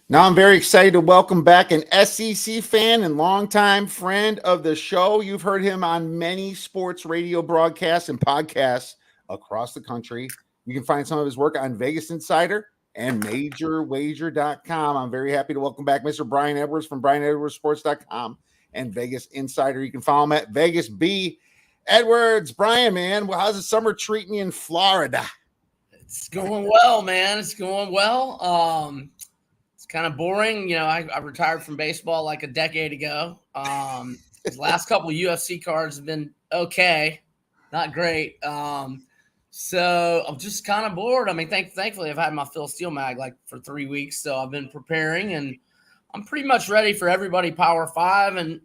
Now I'm very excited to welcome back an SEC fan and longtime friend of the show. You've heard him on many sports radio broadcasts and podcasts across the country. You can find some of his work on Vegas Insider and MajorWager.com. I'm very happy to welcome back Mr. Brian Edwards from BrianEdwardsSports.com and Vegas Insider. You can follow him at Vegas B Edwards. Brian, man, well, how's the summer treating you in Florida? It's going well, man. It's going well. It's kind of boring. I retired from baseball like a decade ago. The last couple of UFC cards have been okay, not great. So I'm just kind of bored. I mean, thankfully, I've had my Phil Steele mag like for 3 weeks, so I've been preparing, and I'm pretty much ready for everybody Power 5 and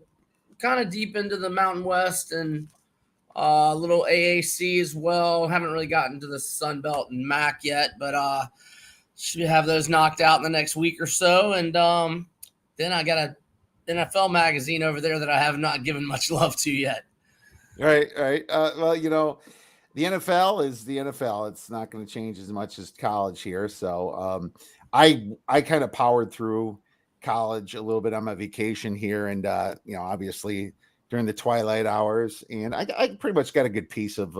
kind of deep into the Mountain West and a little AAC as well. Haven't really gotten to the Sun Belt and MAC yet, but should have those knocked out in the next week or so. And then I got a NFL magazine over there that I have not given much love to yet. Right. Well, the NFL is the NFL. It's not going to change as much as college here. So I kind of powered through college a little bit on my vacation here, and obviously during the twilight hours, and I pretty much got a good piece of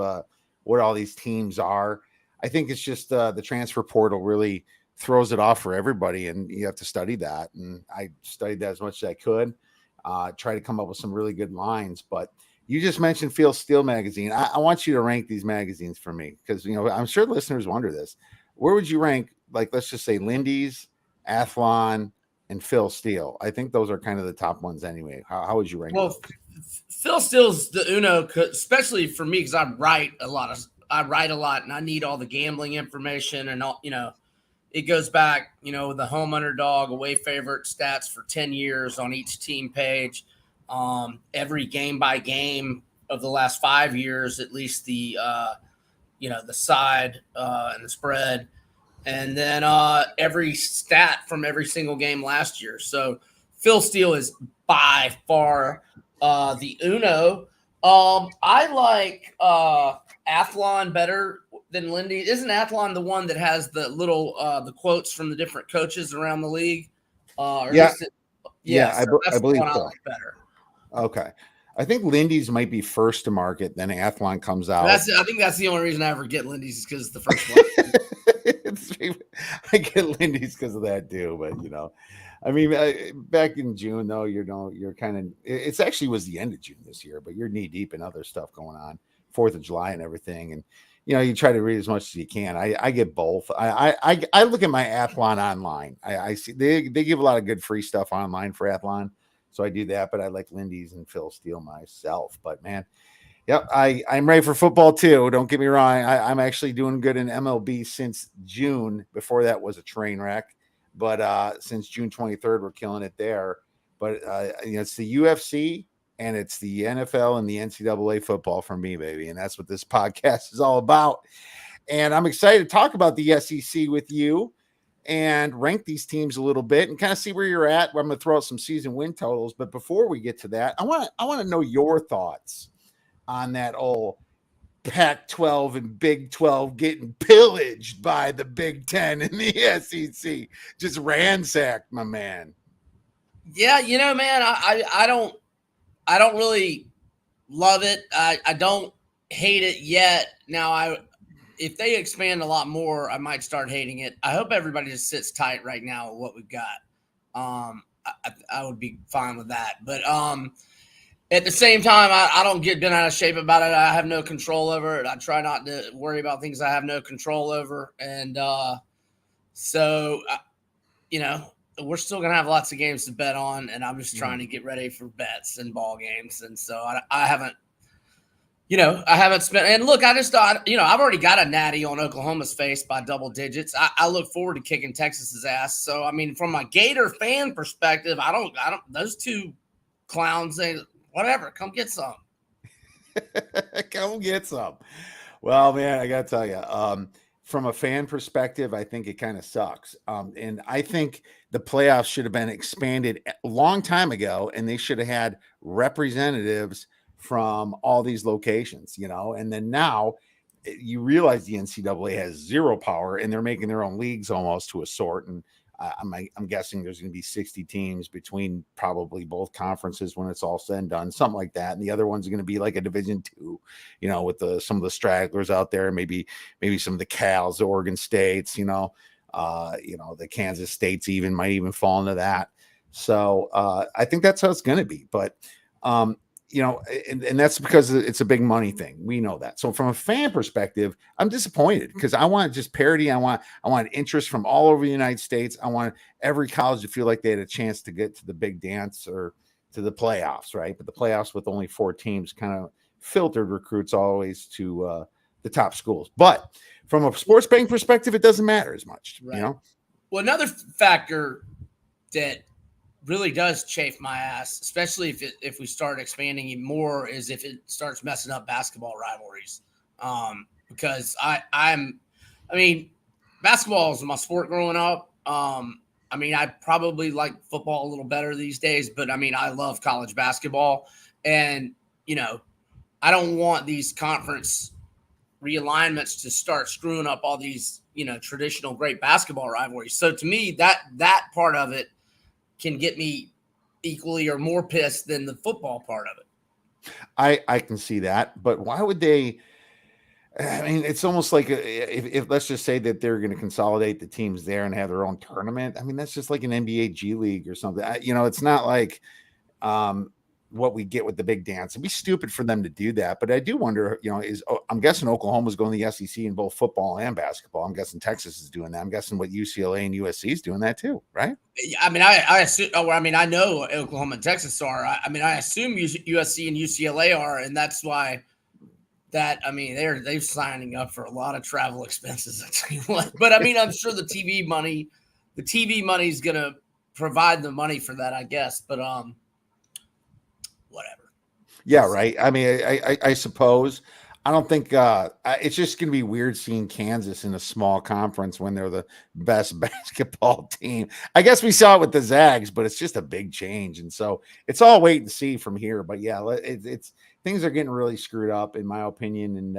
what all these teams are. I think it's just the transfer portal really throws it off for everybody, and you have to study that. And I studied that as much as I could, try to come up with some really good lines. But you just mentioned Phil Steele magazine. I want you to rank these magazines for me because, I'm sure listeners wonder this. Where would you rank, like, let's just say Lindy's, Athlon, and Phil Steele? I think those are kind of the top ones anyway. How would you rank those? Phil Steele's the uno, especially for me because I write a lot, and I need all the gambling information and all. It goes back, the home underdog, away favorite stats for 10 years on each team page. Every game by game of the last 5 years, at least the side and the spread, and then every stat from every single game last year. So Phil Steele is by far the uno. I like Athlon better than Lindy. Isn't Athlon the one that has the little the quotes from the different coaches around the league? I That's believe the one so. I like better. Okay. I think Lindy's might be first to market, then Athlon comes out. I think that's the only reason I ever get Lindy's is because it's the first one. I get Lindy's because of that too, but I mean, back in June though, you're kind of. It's actually was the end of June this year, but you're knee deep in other stuff going on, 4th of July and everything, and you try to read as much as you can. I get both. I look at my Athlon online. I see they give a lot of good free stuff online for Athlon, so I do that. But I like Lindy's and Phil Steele myself. But man, yep, I'm ready for football too. Don't get me wrong. I'm actually doing good in MLB since June. Before that was a train wreck. But since June 23rd, we're killing it there. But it's the UFC and it's the NFL and the NCAA football for me, baby. And that's what this podcast is all about. And I'm excited to talk about the SEC with you and rank these teams a little bit and kind of see where you're at. I'm going to throw out some season win totals. But before we get to that, I want to know your thoughts on that old Pac-12 and Big 12 getting pillaged by the Big 10 and the SEC. Just ransacked, my man. Yeah, man, I don't really love it. I don't hate it yet. Now, if they expand a lot more, I might start hating it. I hope everybody just sits tight right now with what we've got. I would be fine with that. But at the same time, I don't get bent out of shape about it. I have no control over it. I try not to worry about things I have no control over. And so, we're still going to have lots of games to bet on, and I'm just trying to get ready for bets and ball games. And so I haven't spent – and look, I just thought, I've already got a natty on Oklahoma's face by double digits. I look forward to kicking Texas's ass. So, I mean, from a Gator fan perspective, I don't those two clowns, they – whatever, come get some. Come get some. Well, man, I got to tell you, from a fan perspective, I think it kind of sucks. And I think the playoffs should have been expanded a long time ago, and they should have had representatives from all these locations, and then now you realize the NCAA has zero power and they're making their own leagues almost to a sort. And I'm guessing there's going to be 60 teams between probably both conferences when it's all said and done, something like that. And the other ones are going to be like a Division II, with some of the stragglers out there, maybe some of the Cals, the Oregon States, the Kansas States might even fall into that. So I think that's how it's going to be. But and that's because it's a big money thing. We know that. So from a fan perspective, I'm disappointed because I want just parity. I want interest from all over the United States. I want every college to feel like they had a chance to get to the big dance or to the playoffs, right? But the playoffs with only 4 teams kind of filtered recruits always to the top schools. But from a sports betting perspective, it doesn't matter as much, Well, another factor that really does chafe my ass, especially if we start expanding it more, is if it starts messing up basketball rivalries. Because basketball was my sport growing up. I probably like football a little better these days, but I love college basketball, and I don't want these conference realignments to start screwing up all these traditional great basketball rivalries. So to me, that part of it can get me equally or more pissed than the football part of it. I can see that, but why would they? It's almost like if let's just say that they're going to consolidate the teams there and have their own tournament. That's just like an NBA G League or something. It's not like what we get with the big dance. It'd be stupid for them to do that. But I do wonder, I'm guessing Oklahoma's going to the SEC in both football and basketball. I'm guessing Texas is doing that. I'm guessing what UCLA and USC is doing that too, right? I assume. I know Oklahoma and Texas are. I assume USC and UCLA are, and that's why. They're signing up for a lot of travel expenses. I tell you what. But I'm sure the TV money is going to provide the money for that, I guess. But whatever. Yeah, right. I suppose. I don't think it's just going to be weird seeing Kansas in a small conference when they're the best basketball team. I guess we saw it with the Zags, but it's just a big change. And so it's all wait and see from here. But yeah, it's things are getting really screwed up in my opinion. And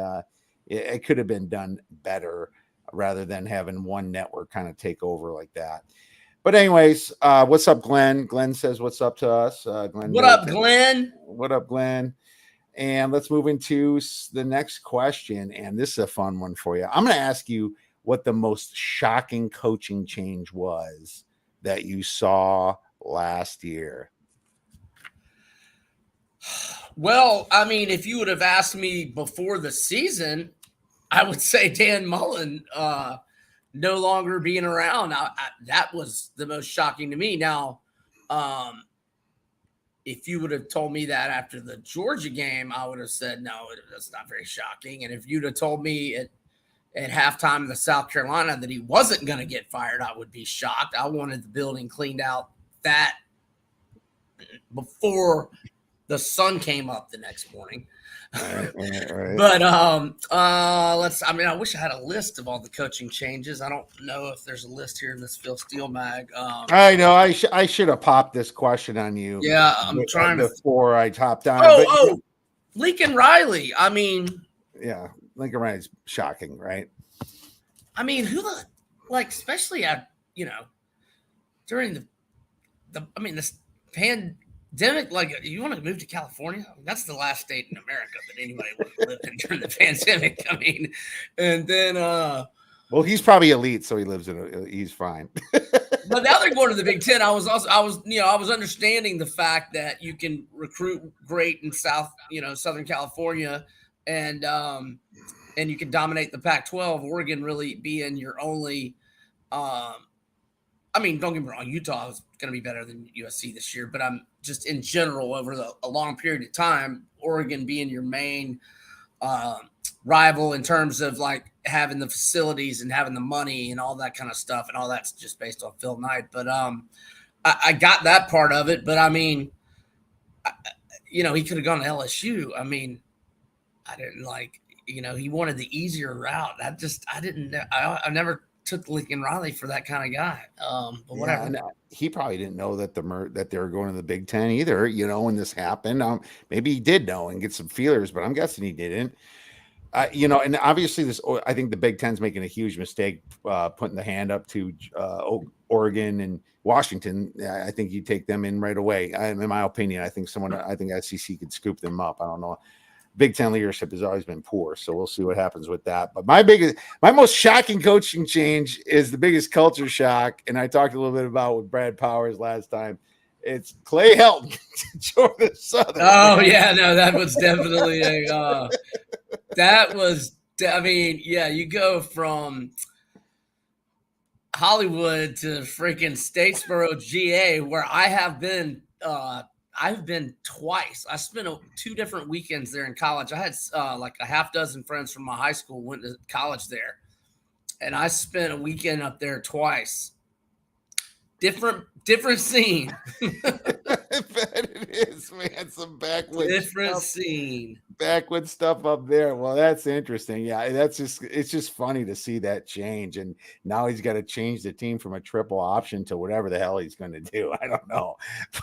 it could have been done better rather than having one network kind of take over like that. But anyways, what's up, Glenn? Glenn says, what's up to us? Glenn. What up, Glenn? What up, Glenn? And let's move into the next question. And this is a fun one for you. I'm going to ask you what the most shocking coaching change was that you saw last year. Well, if you would have asked me before the season, I would say Dan Mullen no longer being around. That was the most shocking to me. Now, if you would have told me that after the Georgia game, I would have said, no, that's not very shocking. And if you'd have told me at halftime of the South Carolina that he wasn't going to get fired, I would be shocked. I wanted the building cleaned out that before the sun came up the next morning. Right. But I wish I had a list of all the coaching changes. I don't know if there's a list here in this Phil Steele mag. I know I should have popped this question on you. Yeah, I'm trying before I topped on. Lincoln Riley. Yeah, Lincoln Riley's shocking, right? Especially during this pandemic, you want to move to California? That's the last state in America that anybody would live in during the pandemic. And then well, he's probably elite, so he's fine. But now they're going to the Big Ten. I was understanding the fact that you can recruit great in Southern California, and you can dominate the Pac-12. Oregon really being your only. Don't get me wrong, Utah is going to be better than USC this year, but I'm just in general over a long period of time, Oregon being your main rival in terms of having the facilities and having the money and all that kind of stuff, and all that's just based on Phil Knight. But I got that part of it, but he could have gone to LSU. I didn't he wanted the easier route. I never took Lincoln Riley for that kind of guy. But whatever. Yeah, he probably didn't know that that they were going to the Big Ten either, when this happened. Maybe he did know and get some feelers, but I'm guessing he didn't. And obviously I think the Big Ten's making a huge mistake putting the hand up to Oregon and Washington. I think you take them in right away. In my opinion, I think SEC could scoop them up. I don't know. Big Ten leadership has always been poor, so we'll see what happens with that. But my most shocking coaching change is the biggest culture shock, and I talked a little bit about with Brad Powers last time. It's Clay Helton to Georgia Southern. Oh man. Yeah, no, that was definitely you go from Hollywood to freaking Statesboro, GA, where I have been. I've been twice. I spent 2 different weekends there in college. I had like a half dozen friends from my high school went to college there, and I spent a weekend up there twice. Different scene. I bet it is, man. Some backwoods stuff up there. Well, that's interesting. Yeah, it's just funny to see that change. And now he's got to change the team from a triple option to whatever the hell he's going to do. I don't know,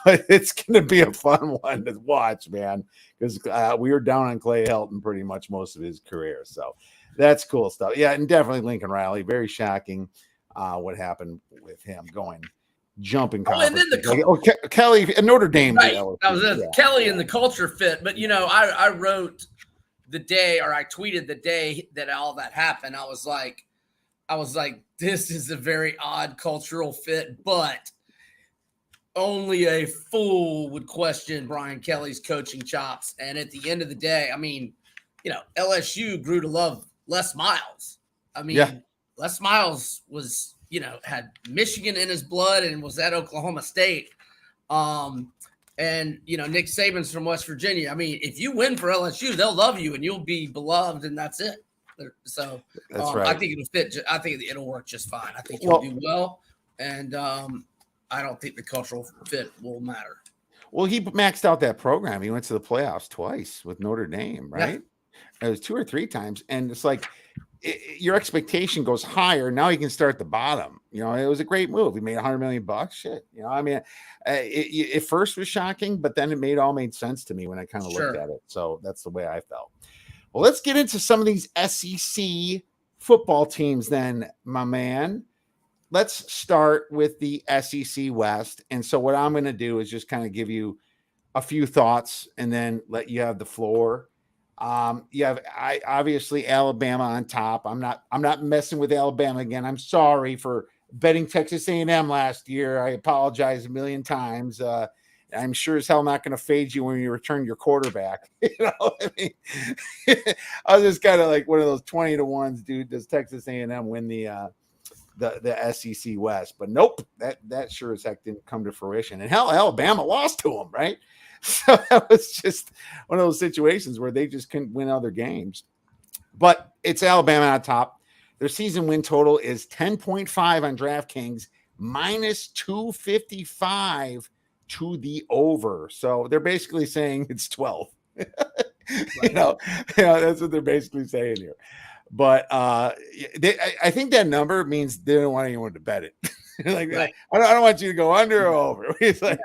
but it's going to be a fun one to watch, man. Because we were down on Clay Helton pretty much most of his career, so that's cool stuff. Yeah, and definitely Lincoln Riley. Very shocking what happened with him jumping. And then Kelly and Notre Dame. Right. Kelly and the culture fit. But I wrote the day, or I tweeted the day that all that happened. I was like, this is a very odd cultural fit, but only a fool would question Brian Kelly's coaching chops. And at the end of the day, I mean, LSU grew to love Les Miles. I mean, Les Miles was, had Michigan in his blood and was at Oklahoma State. And, Nick Saban's from West Virginia. I mean, if you win for LSU, they'll love you and you'll be beloved, and that's it. So that's right. I think it'll fit. I think it'll work just fine. I think you'll do well. And I don't think the cultural fit will matter. Well, he maxed out that program. He went to the playoffs twice with Notre Dame, right? Yeah. It was 2 or 3 times. And it's like, your expectation goes higher. Now you can start at the bottom. It was a great move. He made $100 million. Shit. It first was shocking, but then it all made sense to me when I kind of looked at it. So that's the way I felt. Well, let's get into some of these SEC football teams then, my man. Let's start with the SEC West. And so what I'm going to do is just kind of give you a few thoughts and then let you have the floor. Obviously Alabama on top. I'm not messing with Alabama again. I'm sorry for betting Texas A&M last year. I apologize a million times. I'm sure as hell not going to fade you when you return your quarterback. I was just kind of like one of those 20-1s, dude. Does Texas A&M win the SEC West? But nope, that sure as heck didn't come to fruition. And hell, Alabama lost to them, right? So that was just one of those situations where they just couldn't win other games. But it's Alabama on top. Their season win total is 10.5 on DraftKings, minus 255 to the over. So they're basically saying it's 12. That's what they're basically saying here. But I think that number means they don't want anyone to bet it. Like, right. I don't want you to go under or over. It's like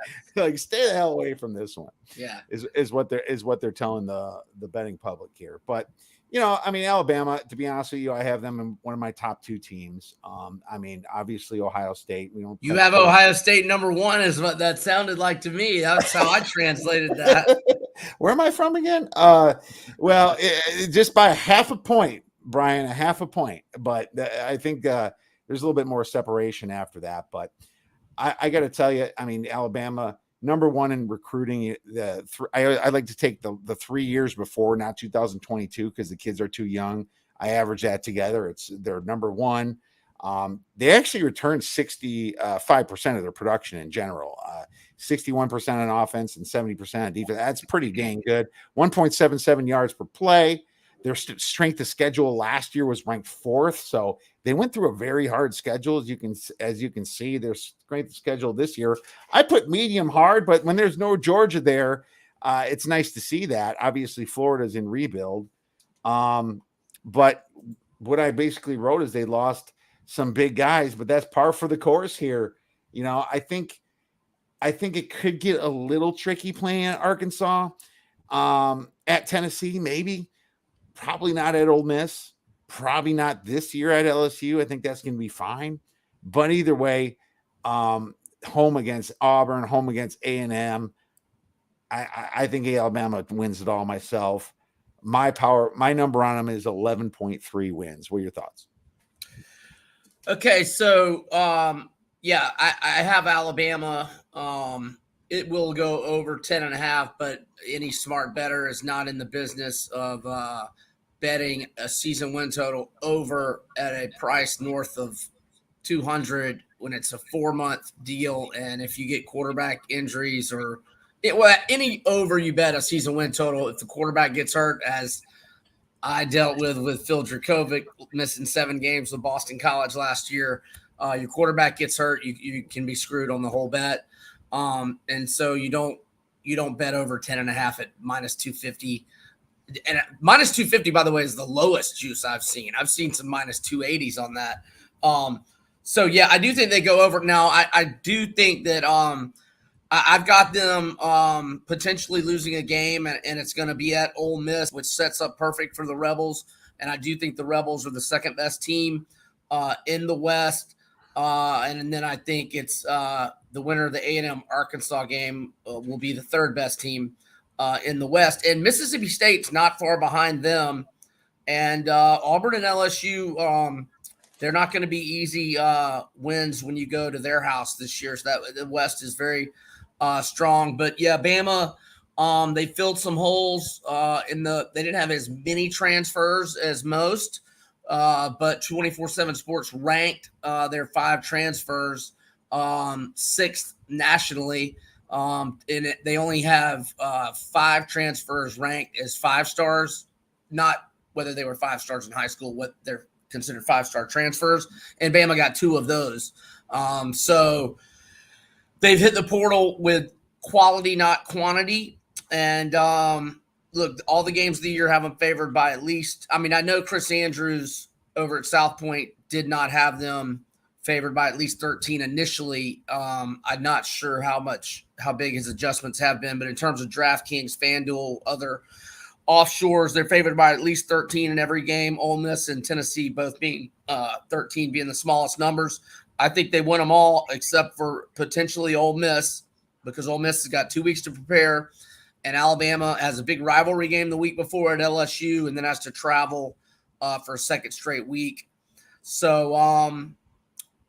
stay the hell away from this one. Yeah, is what they're telling the betting public here. But Alabama, to be honest with you, I have them in one of my top 2 teams. Obviously Ohio State. You have Ohio State number 1 is what that sounded like to me. That's how I translated that. Where am I from again? Just by half a point, Brian, a half a point. But I think there's a little bit more separation after that. But I got to tell you, Alabama, number 1 in recruiting. I like to take the 3 years before, not 2022, because the kids are too young. I average that together. They're number 1. They actually returned 65% of their production in general, 61% on offense and 70% on defense. That's pretty dang good. 1.77 yards per play. Their strength of schedule last year was ranked 4th, so they went through a very hard schedule. As you can see, their strength of schedule this year, I put medium hard, but when there's no Georgia there, it's nice to see that. Obviously, Florida's in rebuild, but what I basically wrote is they lost some big guys, but that's par for the course here. I think it could get a little tricky playing at Arkansas, at Tennessee, maybe. Probably not at Ole Miss. Probably not this year at LSU. I think that's going to be fine. But either way, home against Auburn, home against A&M. I think Alabama wins it all myself. My number on them is 11.3 wins. What are your thoughts? Okay, so yeah, I have Alabama. It will go over 10.5, but any smart bettor is not in the business of betting a season win total over at a price north of 200 when it's a 4-month deal. And if you get quarterback injuries or any over you bet a season win total, if the quarterback gets hurt, as I dealt with Phil Dracovic missing 7 games with Boston College last year, your quarterback gets hurt, you can be screwed on the whole bet. And so you don't bet over 10.5 at minus 250. And minus 250, by the way, is the lowest juice I've seen. I've seen some minus 280s on that. So yeah, I do think they go over. Now, I do think that I've got them potentially losing a game, and it's going to be at Ole Miss, which sets up perfect for the Rebels. And I do think the Rebels are the second best team in the West. And then I think it's the winner of the A&M Arkansas game will be the third best team in the West. And Mississippi State's not far behind them. And Auburn and LSU, they're not going to be easy wins when you go to their house this year. So that the West is very strong. But yeah, Bama, they filled some holes they didn't have as many transfers as most, but 24/7 Sports ranked their 5 transfers 6th nationally. And they only have 5 transfers ranked as 5 stars, not whether they were 5 stars in high school, what they're considered 5-star transfers. And Bama got 2 of those. So they've hit the portal with quality, not quantity. And look, all the games of the year have them favored by at least. I mean, I know Chris Andrews over at South Point did not have them favored by at least 13 initially. I'm not sure how big his adjustments have been, but in terms of DraftKings, FanDuel, other offshores, they're favored by at least 13 in every game. Ole Miss and Tennessee both being 13 being the smallest numbers. I think they win them all except for potentially Ole Miss, because Ole Miss has got 2 weeks to prepare, and Alabama has a big rivalry game the week before at LSU and then has to travel for a second straight week. So,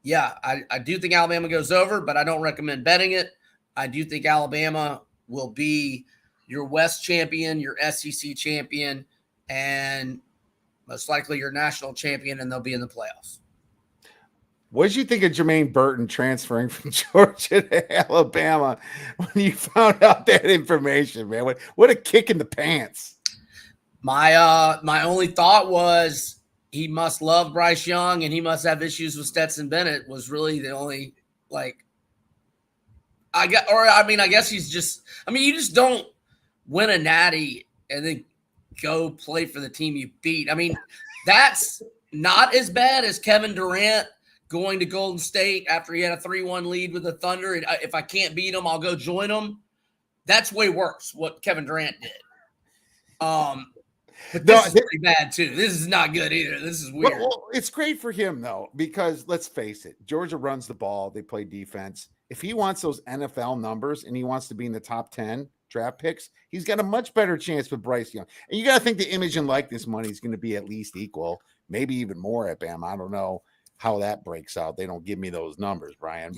yeah, I do think Alabama goes over, but I don't recommend betting it. I do think Alabama will be your West champion, your SEC champion, and most likely your national champion, and they'll be in the playoffs. What did you think of Jermaine Burton transferring from Georgia to Alabama when you found out that information, man? What a kick in the pants. My only thought was he must love Bryce Young and he must have issues with Stetson Bennett was really the only, I guess he's just, you just don't win a natty and then go play for the team you beat. That's not as bad as Kevin Durant going to Golden State after he had a 3-1 lead with the Thunder. And if I can't beat him, I'll go join him. That's way worse what Kevin Durant did. But this is pretty bad too. This is not good either. This is weird. Well, it's great for him though, because let's face it, Georgia runs the ball. They play defense. If he wants those NFL numbers and he wants to be in the top 10 draft picks, he's got a much better chance with Bryce Young. And you got to think the image and likeness money is going to be at least equal, maybe even more at Bama. I don't know how that breaks out. They don't give me those numbers, Brian.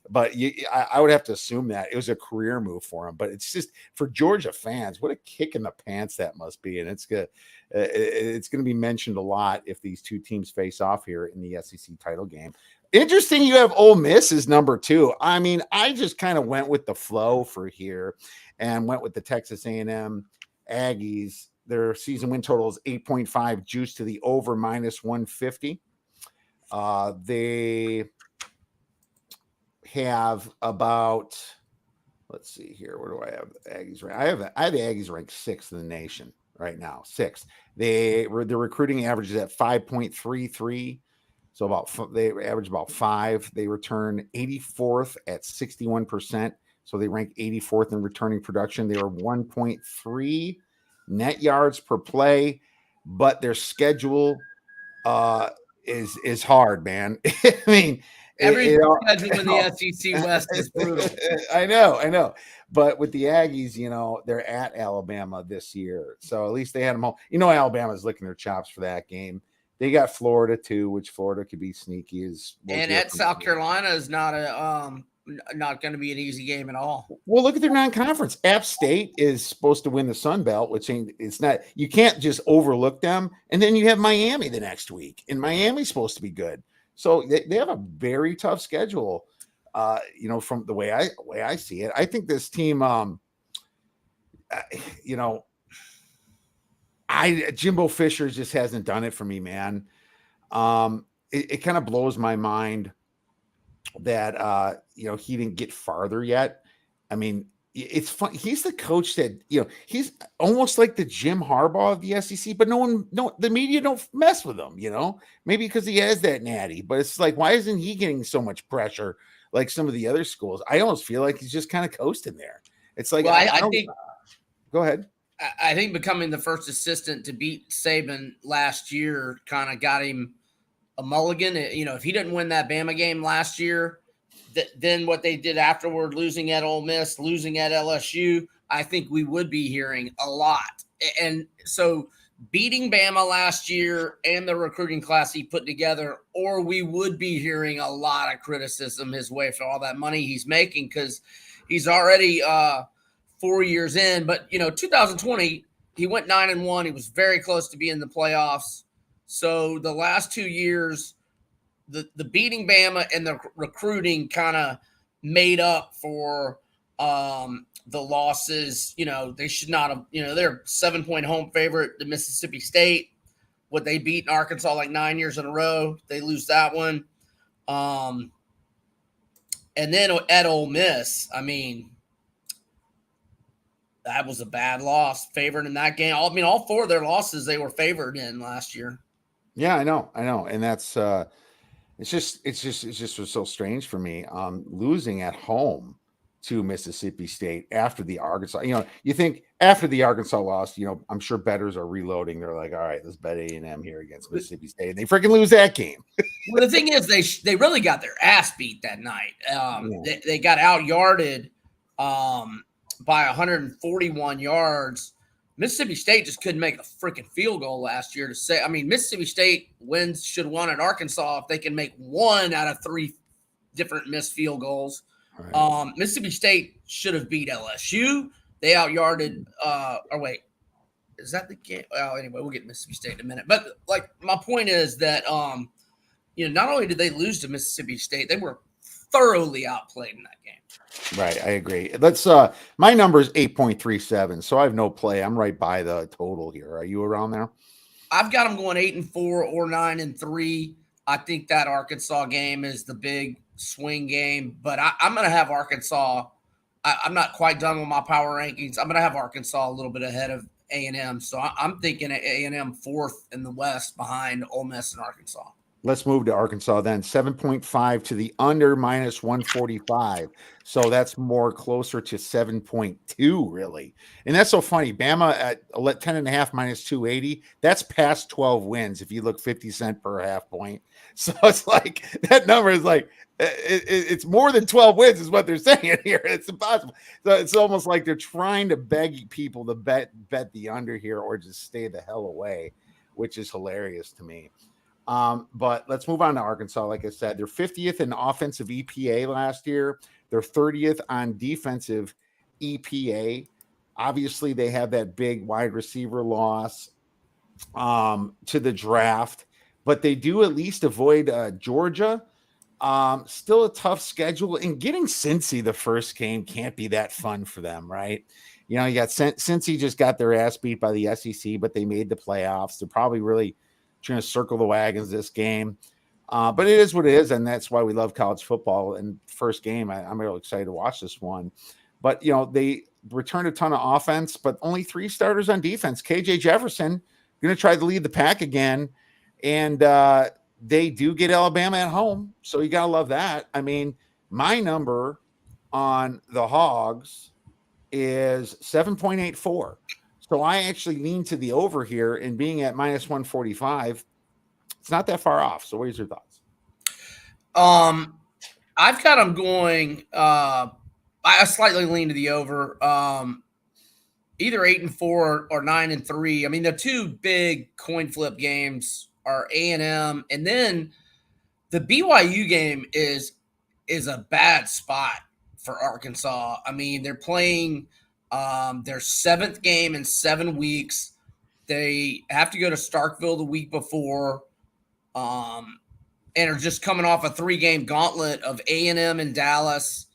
But I would have to assume that it was a career move for him. But it's just for Georgia fans, what a kick in the pants that must be. And it's going to be mentioned a lot if these two teams face off here in the SEC title game. Interesting, you have Ole Miss as number 2. I just kind of went with the flow for here and went with the Texas A&M Aggies. Their season win total is 8.5, juice to the over minus 150. They have about, let's see here. Where do I have the Aggies ranked? I have the Aggies ranked 6th in the nation right now. 6th. Their recruiting average is at 5.33. So they average about 5. They return 84th at 61%. So they rank 84th in returning production. They are 1.3 net yards per play. but their schedule is hard, man. I mean, Every it schedule in the SEC West is brutal. I know. But with the Aggies, they're at Alabama this year. So at least they had them home. Alabama's licking their chops for that game. They got Florida too, which Florida could be sneaky. And at South Carolina is not going to be an easy game at all. Well, look at their non-conference. App State is supposed to win the Sun Belt, which it's not. You can't just overlook them. And then you have Miami the next week, and Miami's supposed to be good. So they have a very tough schedule. From the way I see it, I think this team, Jimbo Fisher just hasn't done it for me, man. It kind of blows my mind that he didn't get farther yet. I mean, it's fun. He's the coach that he's almost like the Jim Harbaugh of the SEC, but the media don't mess with him. Maybe because he has that natty, but it's like, why isn't he getting so much pressure like some of the other schools? I almost feel like he's just kind of coasting there. It's like, well, I think. Go ahead. I think becoming the first assistant to beat Saban last year kind of got him a mulligan. If he didn't win that Bama game last year, then what they did afterward, losing at Ole Miss, losing at LSU, I think we would be hearing a lot. And so beating Bama last year and the recruiting class he put together, or we would be hearing a lot of criticism his way for all that money he's making, because he's already 4 years in. But 2020, he went 9-1. He was very close to being in the playoffs. So the last 2 years, the beating Bama and the recruiting kind of made up for the losses. They should not have. They're 7-point home favorite to Mississippi State. Would they beat Arkansas like 9 years in a row? They lose that one. And then at Ole Miss, I mean, that was a bad loss. Favored in that game. All four of their losses they were favored in last year. Yeah, I know, and that's it's just so strange for me. Losing at home to Mississippi State after the Arkansas. You think after the Arkansas loss, I'm sure bettors are reloading. They're like, all right, let's bet A&M here against Mississippi State, and they freaking lose that game. Well, the thing is, they really got their ass beat that night. They got out yarded by 141 yards. Mississippi State just couldn't make a freaking field goal last year to say. I mean, Mississippi State should have won at Arkansas if they can make one out of three different missed field goals. Right. Mississippi State should have beat LSU. They out-yarded is that the game? Well, anyway, we'll get Mississippi State in a minute. But, my point is that, not only did they lose to Mississippi State, they were thoroughly outplayed in that game. Right, I agree. Let's my number is 8.37, so I have no play. I'm right by the total here. Are you around there? I've got them going 8-4 or 9-3. I think that Arkansas game is the big swing game, but I'm going to have Arkansas. I'm not quite done with my power rankings. I'm going to have Arkansas a little bit ahead of A&M, so I'm thinking A&M fourth in the West behind Ole Miss and Arkansas. Let's move to Arkansas then. 7.5 to the under minus 145. So that's more closer to 7.2, really. And that's so funny. Bama at 10.5 minus 280. That's past 12 wins if you look 50 cents per half point. So it's like that number is like it's more than 12 wins is what they're saying here. It's impossible. So it's almost like they're trying to beg people to bet the under here or just stay the hell away, which is hilarious to me. But let's move on to Arkansas. Like I said, they're 50th in offensive EPA last year. They're 30th on defensive EPA. Obviously, they have that big wide receiver loss to the draft, but they do at least avoid Georgia. Still a tough schedule. And getting Cincy the first game can't be that fun for them, right? You got Cincy just got their ass beat by the SEC, but they made the playoffs. They're probably really trying to circle the wagons this game. But it is what it is, and that's why we love college football. And first game, I'm really excited to watch this one. But, they returned a ton of offense, but only 3 starters on defense. KJ Jefferson going to try to lead the pack again. And they do get Alabama at home, so you got to love that. I mean, my number on the Hogs is 7.84. So I actually lean to the over here, and being at minus 145, it's not that far off. So what is your thoughts? I've got them going. I slightly lean to the over. Either 8-4 or 9-3. I mean, the two big coin flip games are A&M, and then the BYU game is a bad spot for Arkansas. I mean, they're playing their seventh game in 7 weeks. They have to go to Starkville the week before, and are just coming off a 3-game gauntlet of A&M in Dallas,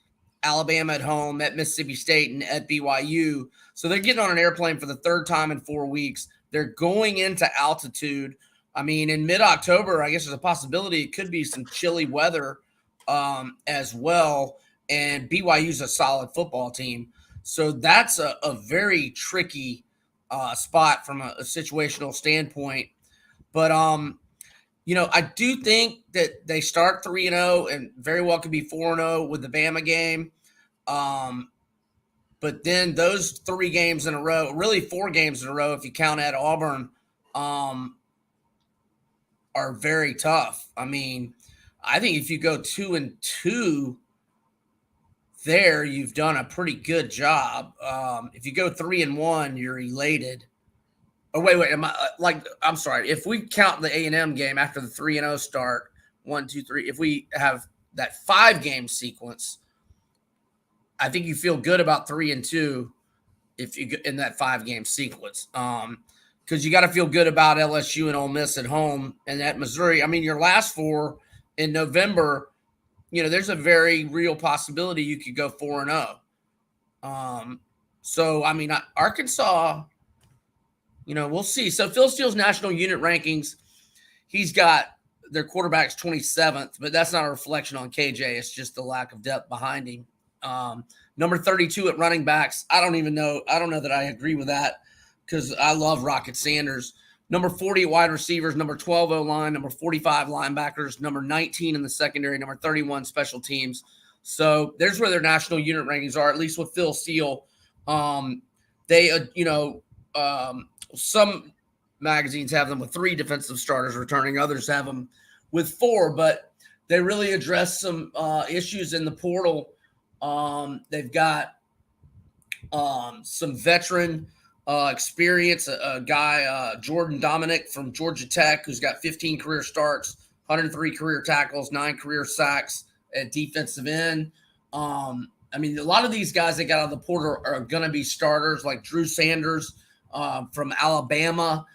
Alabama at home, at Mississippi State, and at BYU. So they're getting on an airplane for the third time in 4 weeks. They're going into altitude. I mean, in mid-October, I guess there's a possibility it could be some chilly weather as well. And BYU's a solid football team. So that's a very tricky spot from a situational standpoint. But, I do think that they start 3-0 and very well could be 4-0 with the Bama game. But then those 3 games in a row, really 4 games in a row, if you count at Auburn, are very tough. I mean, I think if you go 2-2 there, you've done a pretty good job. If you go 3-1, you're elated. Oh, wait. I'm sorry. If we count the A&M game after the 3-0 start, 1, 2, 3, if we have that 5-game sequence, I think you feel good about 3-2 if you in that 5-game sequence. Because you got to feel good about LSU and Ole Miss at home and at Missouri. I mean, your last 4 in November, there's a very real possibility you could go 4-0. So I mean, Arkansas, we'll see. So Phil Steele's national unit rankings, he's got their quarterbacks 27th, but that's not a reflection on KJ. It's just the lack of depth behind him. Number 32 at running backs. I don't know that I agree with that because I love Rocket Sanders. Number 40 at wide receivers, number 12 O-line, number 45 linebackers, number 19 in the secondary, number 31 special teams. So there's where their national unit rankings are, at least with Phil Steele. Some magazines have them with 3 defensive starters returning. Others have them with 4, but they really address some issues in the portal. They've got some veteran experience, a guy, Jordan Dominic from Georgia Tech, who's got 15 career starts, 103 career tackles, 9 career sacks at defensive end. I mean, a lot of these guys that got out of the portal are going to be starters, like Drew Sanders from Alabama,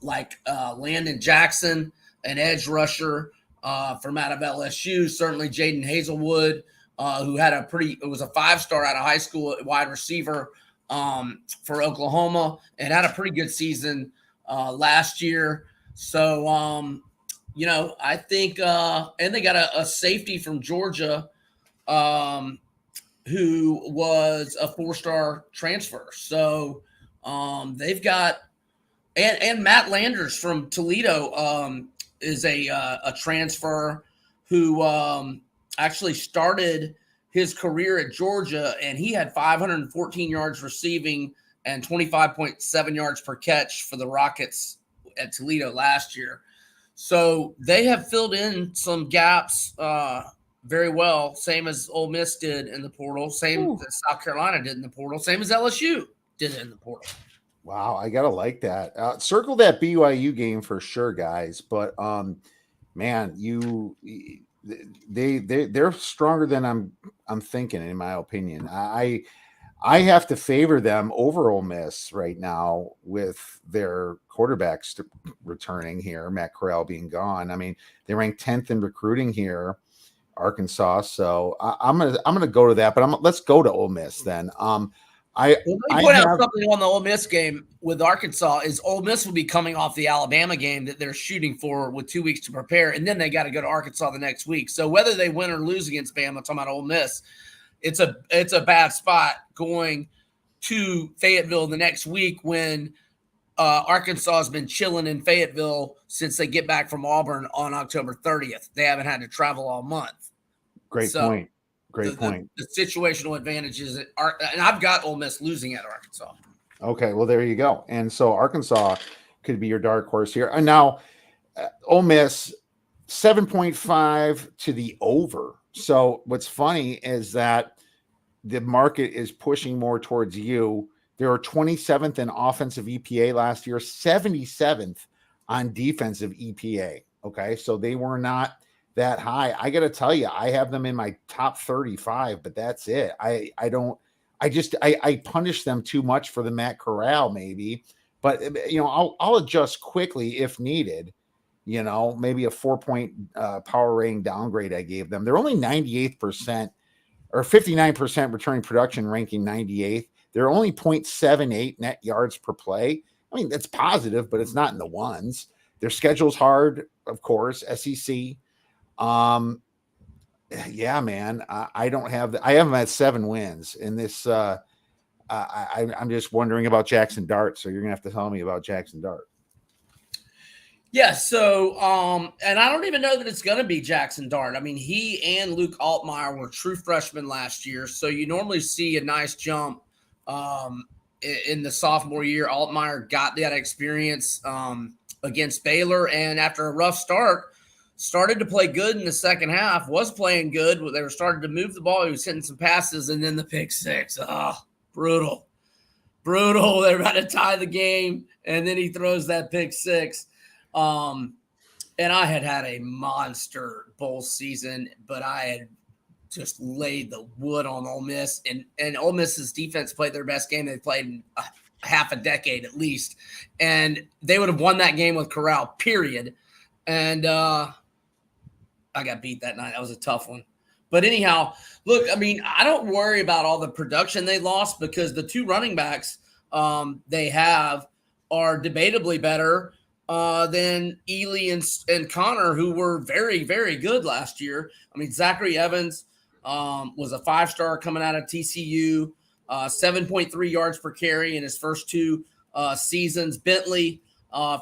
like Landon Jackson, an edge rusher from out of LSU, certainly Jaden Hazelwood, who was a 5-star out of high school at wide receiver for Oklahoma and had a pretty good season last year. So, I think, and they got a safety from Georgia who was a 4-star transfer. So they've got, and Matt Landers from Toledo is a transfer who actually started his career at Georgia, and he had 514 yards receiving and 25.7 yards per catch for the Rockets at Toledo last year. So they have filled in some gaps very well, same as Ole Miss did in the portal, same as South Carolina did in the portal, same as LSU did in the portal. Wow, I gotta like that. Circle that BYU game for sure, guys. But man, they're stronger than I'm thinking, in my opinion. I have to favor them over Ole Miss right now with their quarterbacks returning here, Matt Corral being gone. I mean, they ranked 10th in recruiting here, Arkansas. So I'm gonna go to that, but let's go to Ole Miss then. Let me point out something on the Ole Miss game with Arkansas is Ole Miss will be coming off the Alabama game that they're shooting for with 2 weeks to prepare, and then they got to go to Arkansas the next week. So whether they win or lose against Bama, I'm talking about Ole Miss, it's a bad spot going to Fayetteville the next week when Arkansas has been chilling in Fayetteville since they get back from Auburn on October 30th. They haven't had to travel all month. Great point. Great point. The situational advantages and I've got Ole Miss losing at Arkansas. Okay, well there you go. And so Arkansas could be your dark horse here. And now Ole Miss 7.5 to the over. So what's funny is that the market is pushing more towards you. They were 27th in offensive EPA last year, 77th on defensive EPA. Okay, so they were not that high. I got to tell you, I have them in my top 35, but that's it. I don't. I punish them too much for the Matt Corral maybe, but I'll adjust quickly if needed. Maybe a 4-point power rating downgrade I gave them. They're only 98th percent or 59% returning production, ranking 98th. They're only 0.78 net yards per play. I mean, that's positive, but it's not in the ones. Their schedule's hard, of course, SEC. Yeah, man, I don't have I have them at 7 wins in this. I'm just wondering about Jackson Dart. So you're going to have to tell me about Jackson Dart. Yeah, so and I don't even know that it's going to be Jackson Dart. I mean, he and Luke Altmaier were true freshmen last year, so you normally see a nice jump in the sophomore year. Altmaier got that experience against Baylor, and after a rough start, started to play good in the second half, was playing good. They were starting to move the ball. He was hitting some passes, and then the pick six. Brutal. They're about to tie the game, and then he throws that pick six. And I had a monster bowl season, but I had just laid the wood on Ole Miss, and Ole Miss's defense played their best game they've played in half a decade at least, and they would have won that game with Corral, period. And I got beat that night. That was a tough one. But anyhow, look, I mean, I don't worry about all the production they lost because the two running backs they have are debatably better than Ely and Connor, who were very, very good last year. I mean, Zachary Evans was a 5-star coming out of TCU, 7.3 yards per carry in his first 2 seasons. Bentley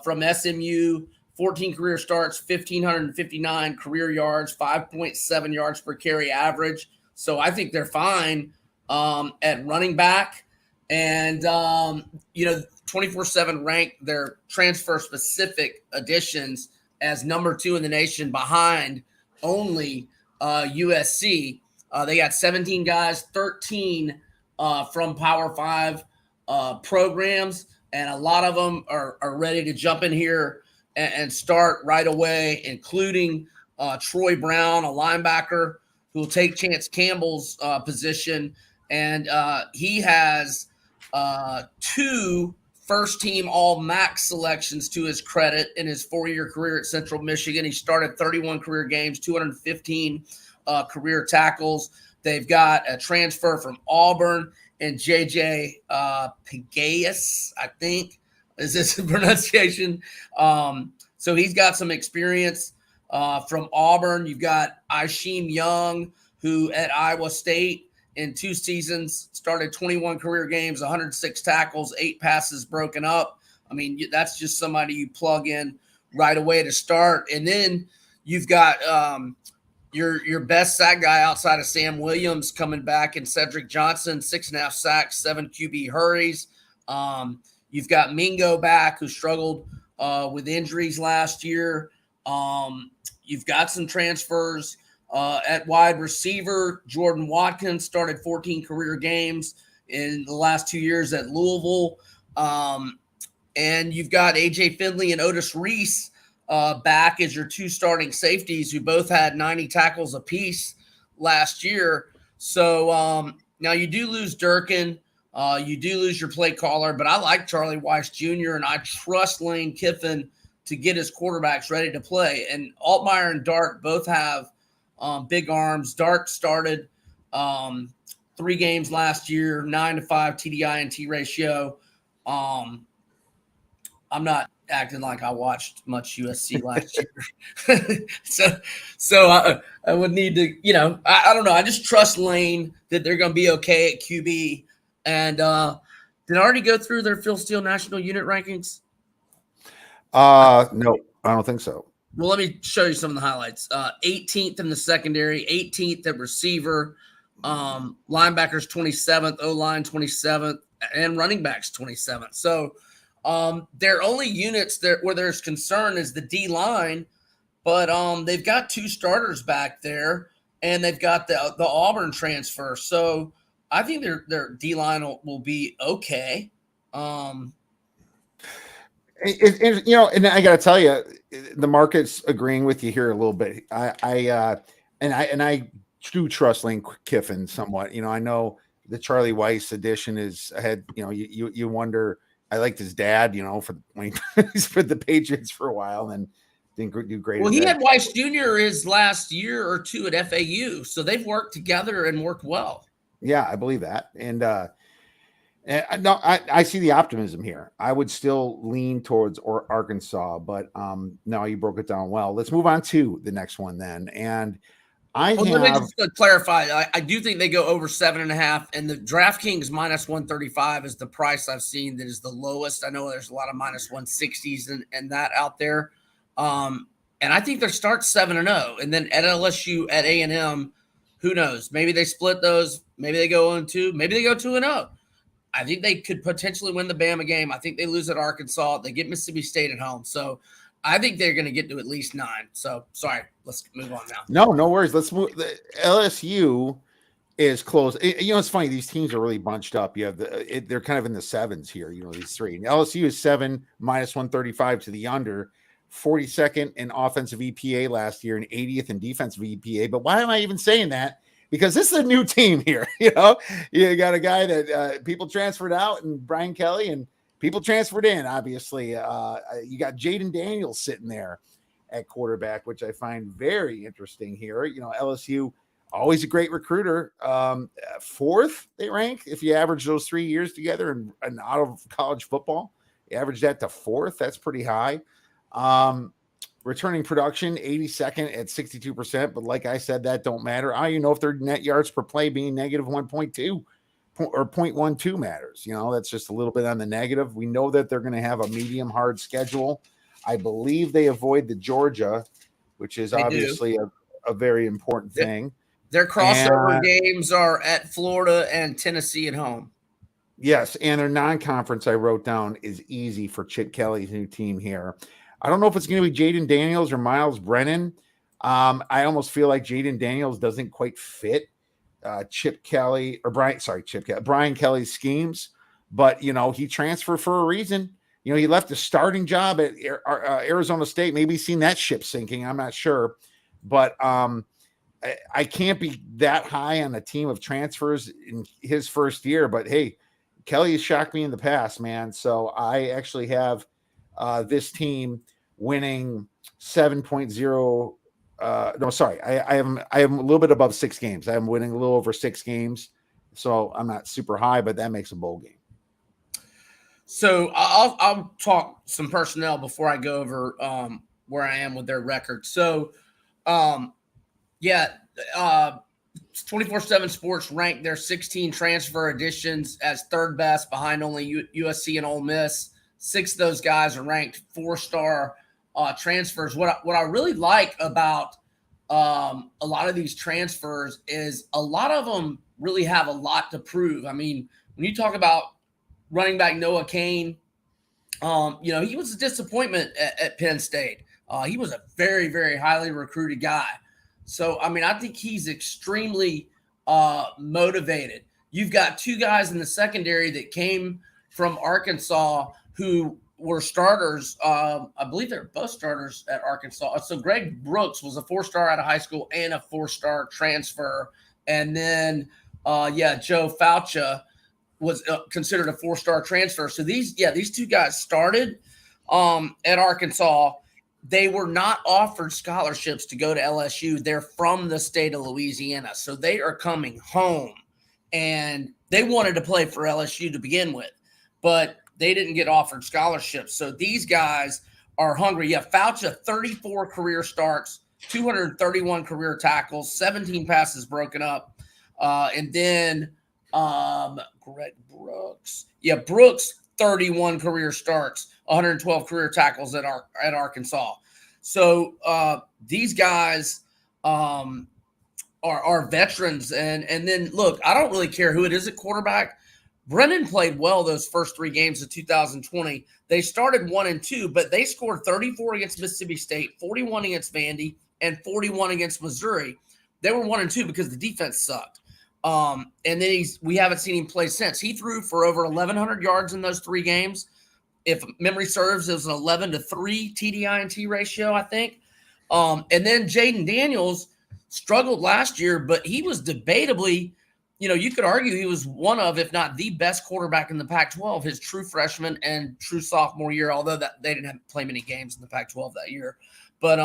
from SMU, 14 career starts, 1,559 career yards, 5.7 yards per carry average. So I think they're fine at running back. And, 24/7 ranked their transfer-specific additions as number 2 in the nation behind only USC. They got 17 guys, 13 from Power 5 programs, and a lot of them are ready to jump in here and start right away, including Troy Brown, a linebacker who will take Chance Campbell's position. And he has 2 first-team All-MAC selections to his credit in his 4-year career at Central Michigan. He started 31 career games, 215 career tackles. They've got a transfer from Auburn and J.J. Pegasus, I think. Is this a pronunciation? So he's got some experience from Auburn. You've got Isheem Young, who at Iowa State in 2 seasons started 21 career games, 106 tackles, 8 passes broken up. I mean, that's just somebody you plug in right away to start. And then you've got your best sack guy outside of Sam Williams coming back, and Cedric Johnson, 6.5 sacks, 7 QB hurries. You've got Mingo back, who struggled with injuries last year. You've got some transfers at wide receiver. Jordan Watkins started 14 career games in the last 2 years at Louisville. And you've got A.J. Finley and Otis Reese back as your 2 starting safeties, who both had 90 tackles apiece last year. So now you do lose Durkin. You do lose your play caller, but I like Charlie Weiss Jr., and I trust Lane Kiffin to get his quarterbacks ready to play. And Altmaier and Dart both have big arms. Dart started 3 games last year, 9-5 TDI-INT ratio. I'm not acting like I watched much USC last year. So I would need to, I don't know. I just trust Lane that they're going to be okay at QB. And did I already go through their Phil Steele national unit rankings? No, I don't think so. Well, let me show you some of the highlights. 18th in the secondary, 18th at receiver, linebackers 27th, O-line 27th, and running backs 27th. So their only units there where there's concern is the D line, but they've got 2 starters back there, and they've got the Auburn transfer. So I think their D line will be okay. And I got to tell you, the market's agreeing with you here a little bit. I do trust Lane Kiffin somewhat. I know the Charlie Weiss edition is ahead. You wonder. I liked his dad. For when he's for the Patriots for a while and didn't do great. Well, he had Weiss Jr. his last year or two at FAU, so they've worked together and worked well. Yeah, I believe that, and I see the optimism here. I would still lean towards Arkansas, but no, you broke it down well. Let's move on to the next one then, and. Let me just clarify. I do think they go over 7.5, and the DraftKings minus 135 is the price I've seen that is the lowest. I know there's a lot of minus 160s and that out there. And I think they start 7-0, and then at LSU, at A&M, who knows? Maybe they split those. Maybe they go 0-2. Maybe they go 2-0. I think they could potentially win the Bama game. I think they lose at Arkansas. They get Mississippi State at home. So I think they're going to get to at least 9. So, sorry, let's move on now. No worries. Let's move. The LSU is close. It's funny. These teams are really bunched up. You have they're kind of in the 7s here. These 3. And LSU is 7 minus 135 to the under, 42nd in offensive EPA last year and 80th in defensive EPA. But why am I even saying that? Because this is a new team here. You got a guy that people transferred out, and Brian Kelly, and people transferred in, obviously. You got Jayden Daniels sitting there at quarterback, which I find very interesting here. LSU, always a great recruiter. 4th, they rank. If you average those 3 years together and out of college football, you average that to 4th. That's pretty high. Returning production, 82nd at 62%. But like I said, that don't matter. I don't even know if their net yards per play being negative 1.2. Or 0.12 matters. That's just a little bit on the negative. We know that they're going to have a medium hard schedule. I believe they avoid the Georgia, which is obviously a very important thing. Their crossover games are at Florida and Tennessee at home. Yes, and their non-conference I wrote down is easy for Chip Kelly's new team here. I don't know if it's going to be Jayden Daniels or Miles Brennan. I almost feel like Jayden Daniels doesn't quite fit Brian Kelly's schemes, but he transferred for a reason. He left a starting job at Arizona State. Maybe he's seen that ship sinking. I'm not sure, but I can't be that high on a team of transfers in his first year. But hey, Kelly has shocked me in the past, man. So I actually have this team winning 7.0. No, sorry. I am a little bit above 6 games. I'm winning a little over 6 games. So I'm not super high, but that makes a bowl game. So I'll talk some personnel before I go over where I am with their record. So, 24/7 Sports ranked their 16 transfer additions as 3rd best behind only USC and Ole Miss. 6 of those guys are ranked 4-star transfers. What I really like about a lot of these transfers is a lot of them really have a lot to prove. I mean, when you talk about running back Noah Cain, he was a disappointment at Penn State. He was a very, very highly recruited guy. So, I mean, I think he's extremely motivated. You've got 2 guys in the secondary that came from Arkansas who were starters. I believe they're both starters at Arkansas. So Greg Brooks was a 4-star out of high school and a 4-star transfer. And then, Joe Faucha was considered a 4-star transfer. So these 2 guys started at Arkansas. They were not offered scholarships to go to LSU. They're from the state of Louisiana. So they are coming home. And they wanted to play for LSU to begin with. But they didn't get offered scholarships. So these guys are hungry. Yeah, Faucha, 34 career starts, 231 career tackles, 17 passes broken up. And then Greg Brooks. Yeah, Brooks, 31 career starts, 112 career tackles at Arkansas. So these guys are veterans. And then, look, I don't really care who it is at quarterback. Brennan played well those first 3 games of 2020. They started 1-2, but they scored 34 against Mississippi State, 41 against Vandy, and 41 against Missouri. They were 1-2 because the defense sucked. And then we haven't seen him play since. He threw for over 1,100 yards in those 3 games. If memory serves, it was an 11-3 TDI-INT ratio, I think. And then Jayden Daniels struggled last year, but he was debatably, you could argue he was one of, if not the best quarterback in the Pac-12, his true freshman and true sophomore year, although that they didn't have to play many games in the Pac-12 that year. But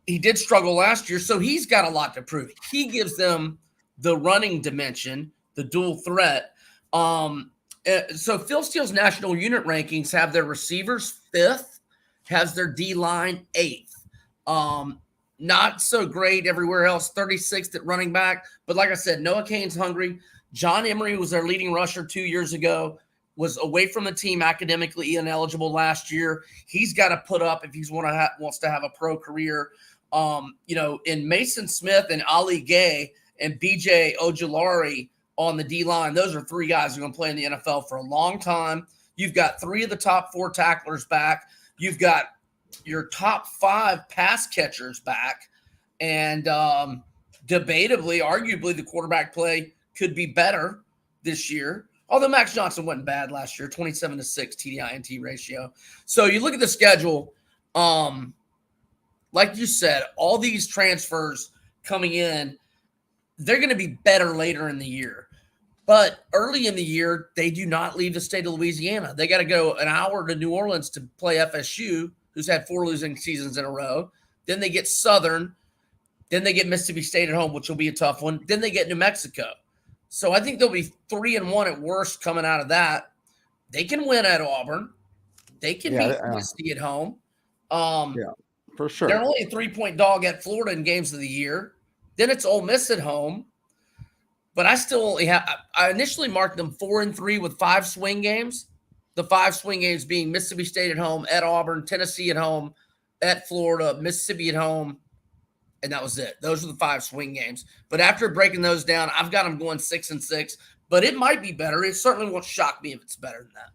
he did struggle last year, so he's got a lot to prove. He gives them the running dimension, the dual threat. So Phil Steele's national unit rankings have their receivers 5th, has their D-line 8th. Not so great everywhere else, 36th at running back. But like I said, Noah Cain's hungry. John Emery was their leading rusher 2 years ago, was away from the team, academically ineligible last year. He's got to put up if he wants to have a pro career. In Mason Smith and Ali Gay and BJ Ojulari on the D-line, those are 3 guys who are going to play in the NFL for a long time. You've got 3 of the top 4 tacklers back. You've got your top 5 pass catchers back. And debatably, arguably, the quarterback play could be better this year. Although Max Johnson wasn't bad last year, 27-6 TDI-INT ratio. So you look at the schedule, like you said, all these transfers coming in, they're going to be better later in the year. But early in the year, they do not leave the state of Louisiana. They got to go an hour to New Orleans to play FSU, who's had 4 losing seasons in a row. Then they get Southern. Then they get Mississippi State at home, which will be a tough one. Then they get New Mexico. So I think they'll be 3-1 at worst coming out of that. They can win at Auburn. They can beat Mississippi at home. For sure. They're only a 3-point dog at Florida in games of the year. Then it's Ole Miss at home. But I still only have – I initially marked them 4-3 with 5 swing games. The 5 swing games being Mississippi State at home, at Auburn, Tennessee at home, at Florida, Mississippi at home, and that was it. Those are the 5 swing games. But after breaking those down, I've got them going 6-6. But it might be better. It certainly won't shock me if it's better than that.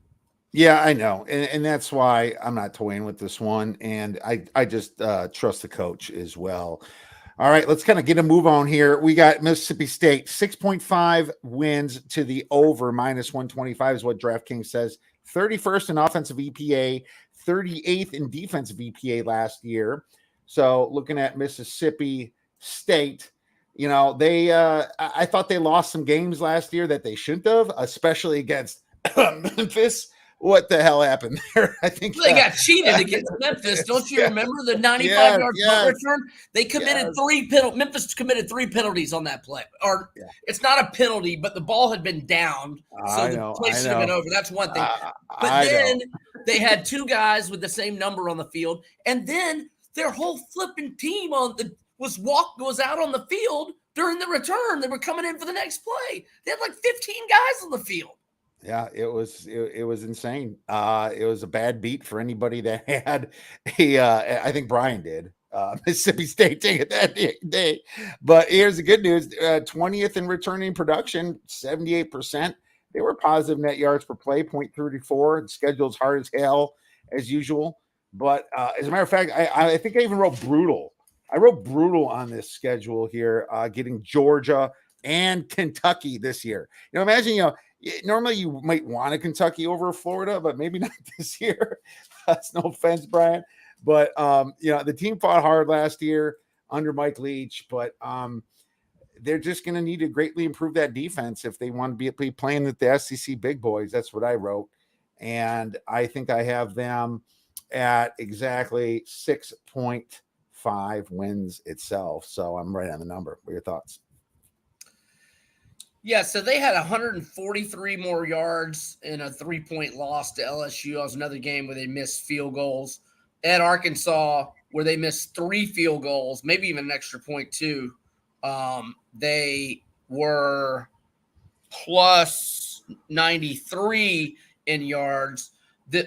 Yeah, I know. And that's why I'm not toying with this one. And I just trust the coach as well. All right, let's kind of get a move on here. We got Mississippi State, 6.5 wins to the over, -125 is what DraftKings says. 31st in offensive EPA, 38th in defensive EPA last year. So looking at Mississippi State, they I thought they lost some games last year that they shouldn't have, especially against Memphis. What the hell happened there? I think they got cheated against Memphis. Don't you remember the 95-yard punt return? They committed 3 penalties. Memphis committed 3 penalties on that play. It's not a penalty, but the ball had been downed, so the play should have been over. That's one thing. But then they had 2 guys with the same number on the field, and then their whole flipping team was out on the field during the return. They were coming in for the next play. They had like 15 guys on the field. Yeah, it was insane. It was a bad beat for anybody that had I think Brian did Mississippi State ticket that day. But here's the good news: 20th in returning production, 78%. They were positive net yards per play, 0.34. The schedule's hard as hell as usual. But as a matter of fact, I think I even wrote brutal. I wrote brutal on this schedule here, getting Georgia and Kentucky this year. Imagine, normally you might want a Kentucky over Florida, but maybe not this year. That's no offense, Brian. But, the team fought hard last year under Mike Leach, but they're just going to need to greatly improve that defense if they want to be playing with the SEC big boys. That's what I wrote. And I think I have them at exactly 6.5 wins itself. So I'm right on the number. What are your thoughts? Yeah, so they had 143 more yards in a 3-point loss to LSU. That was another game where they missed field goals. At Arkansas, where they missed 3 field goals, maybe even an extra point too. They were plus 93 in yards.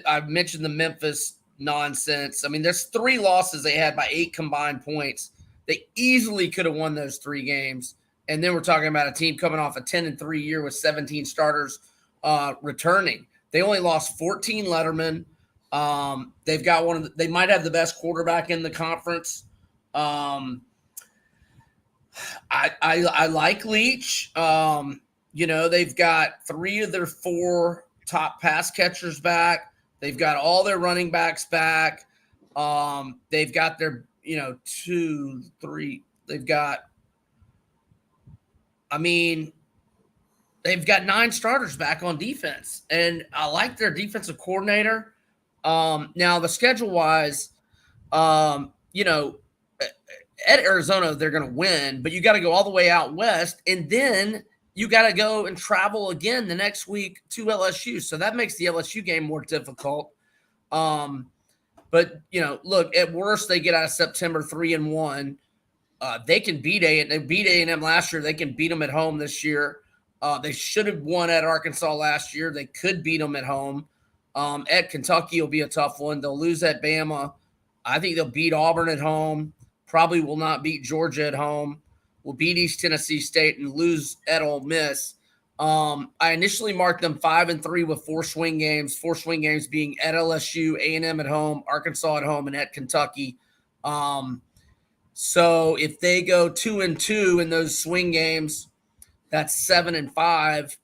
I mentioned the Memphis nonsense. I mean, there's 3 losses they had by 8 combined points. They easily could have won those 3 games. And then we're talking about a team coming off a 10-3 year with 17 starters returning. They only lost 14 lettermen. They've got they might have the best quarterback in the conference. I like Leach. They've got 3 of their 4 top pass catchers back. They've got all their running backs back. They've got their, 2, 3. They've got 9 starters back on defense, and I like their defensive coordinator. Now the schedule wise, at Arizona, they're going to win, but you got to go all the way out west, and then you got to go and travel again the next week to LSU. So that makes the LSU game more difficult. But look, at worst, they get out of September 3-1. They can beat A&M. They beat A&M last year. They can beat them at home this year. They should have won at Arkansas last year. They could beat them at home. At Kentucky will be a tough one. They'll lose at Bama. I think they'll beat Auburn at home. Probably will not beat Georgia at home. Will beat East Tennessee State and lose at Ole Miss. I initially marked them 5-3 with 4 swing games. 4 swing games being at LSU, A&M at home, Arkansas at home, and at Kentucky. So if they go 2-2 in those swing games, that's 7-5.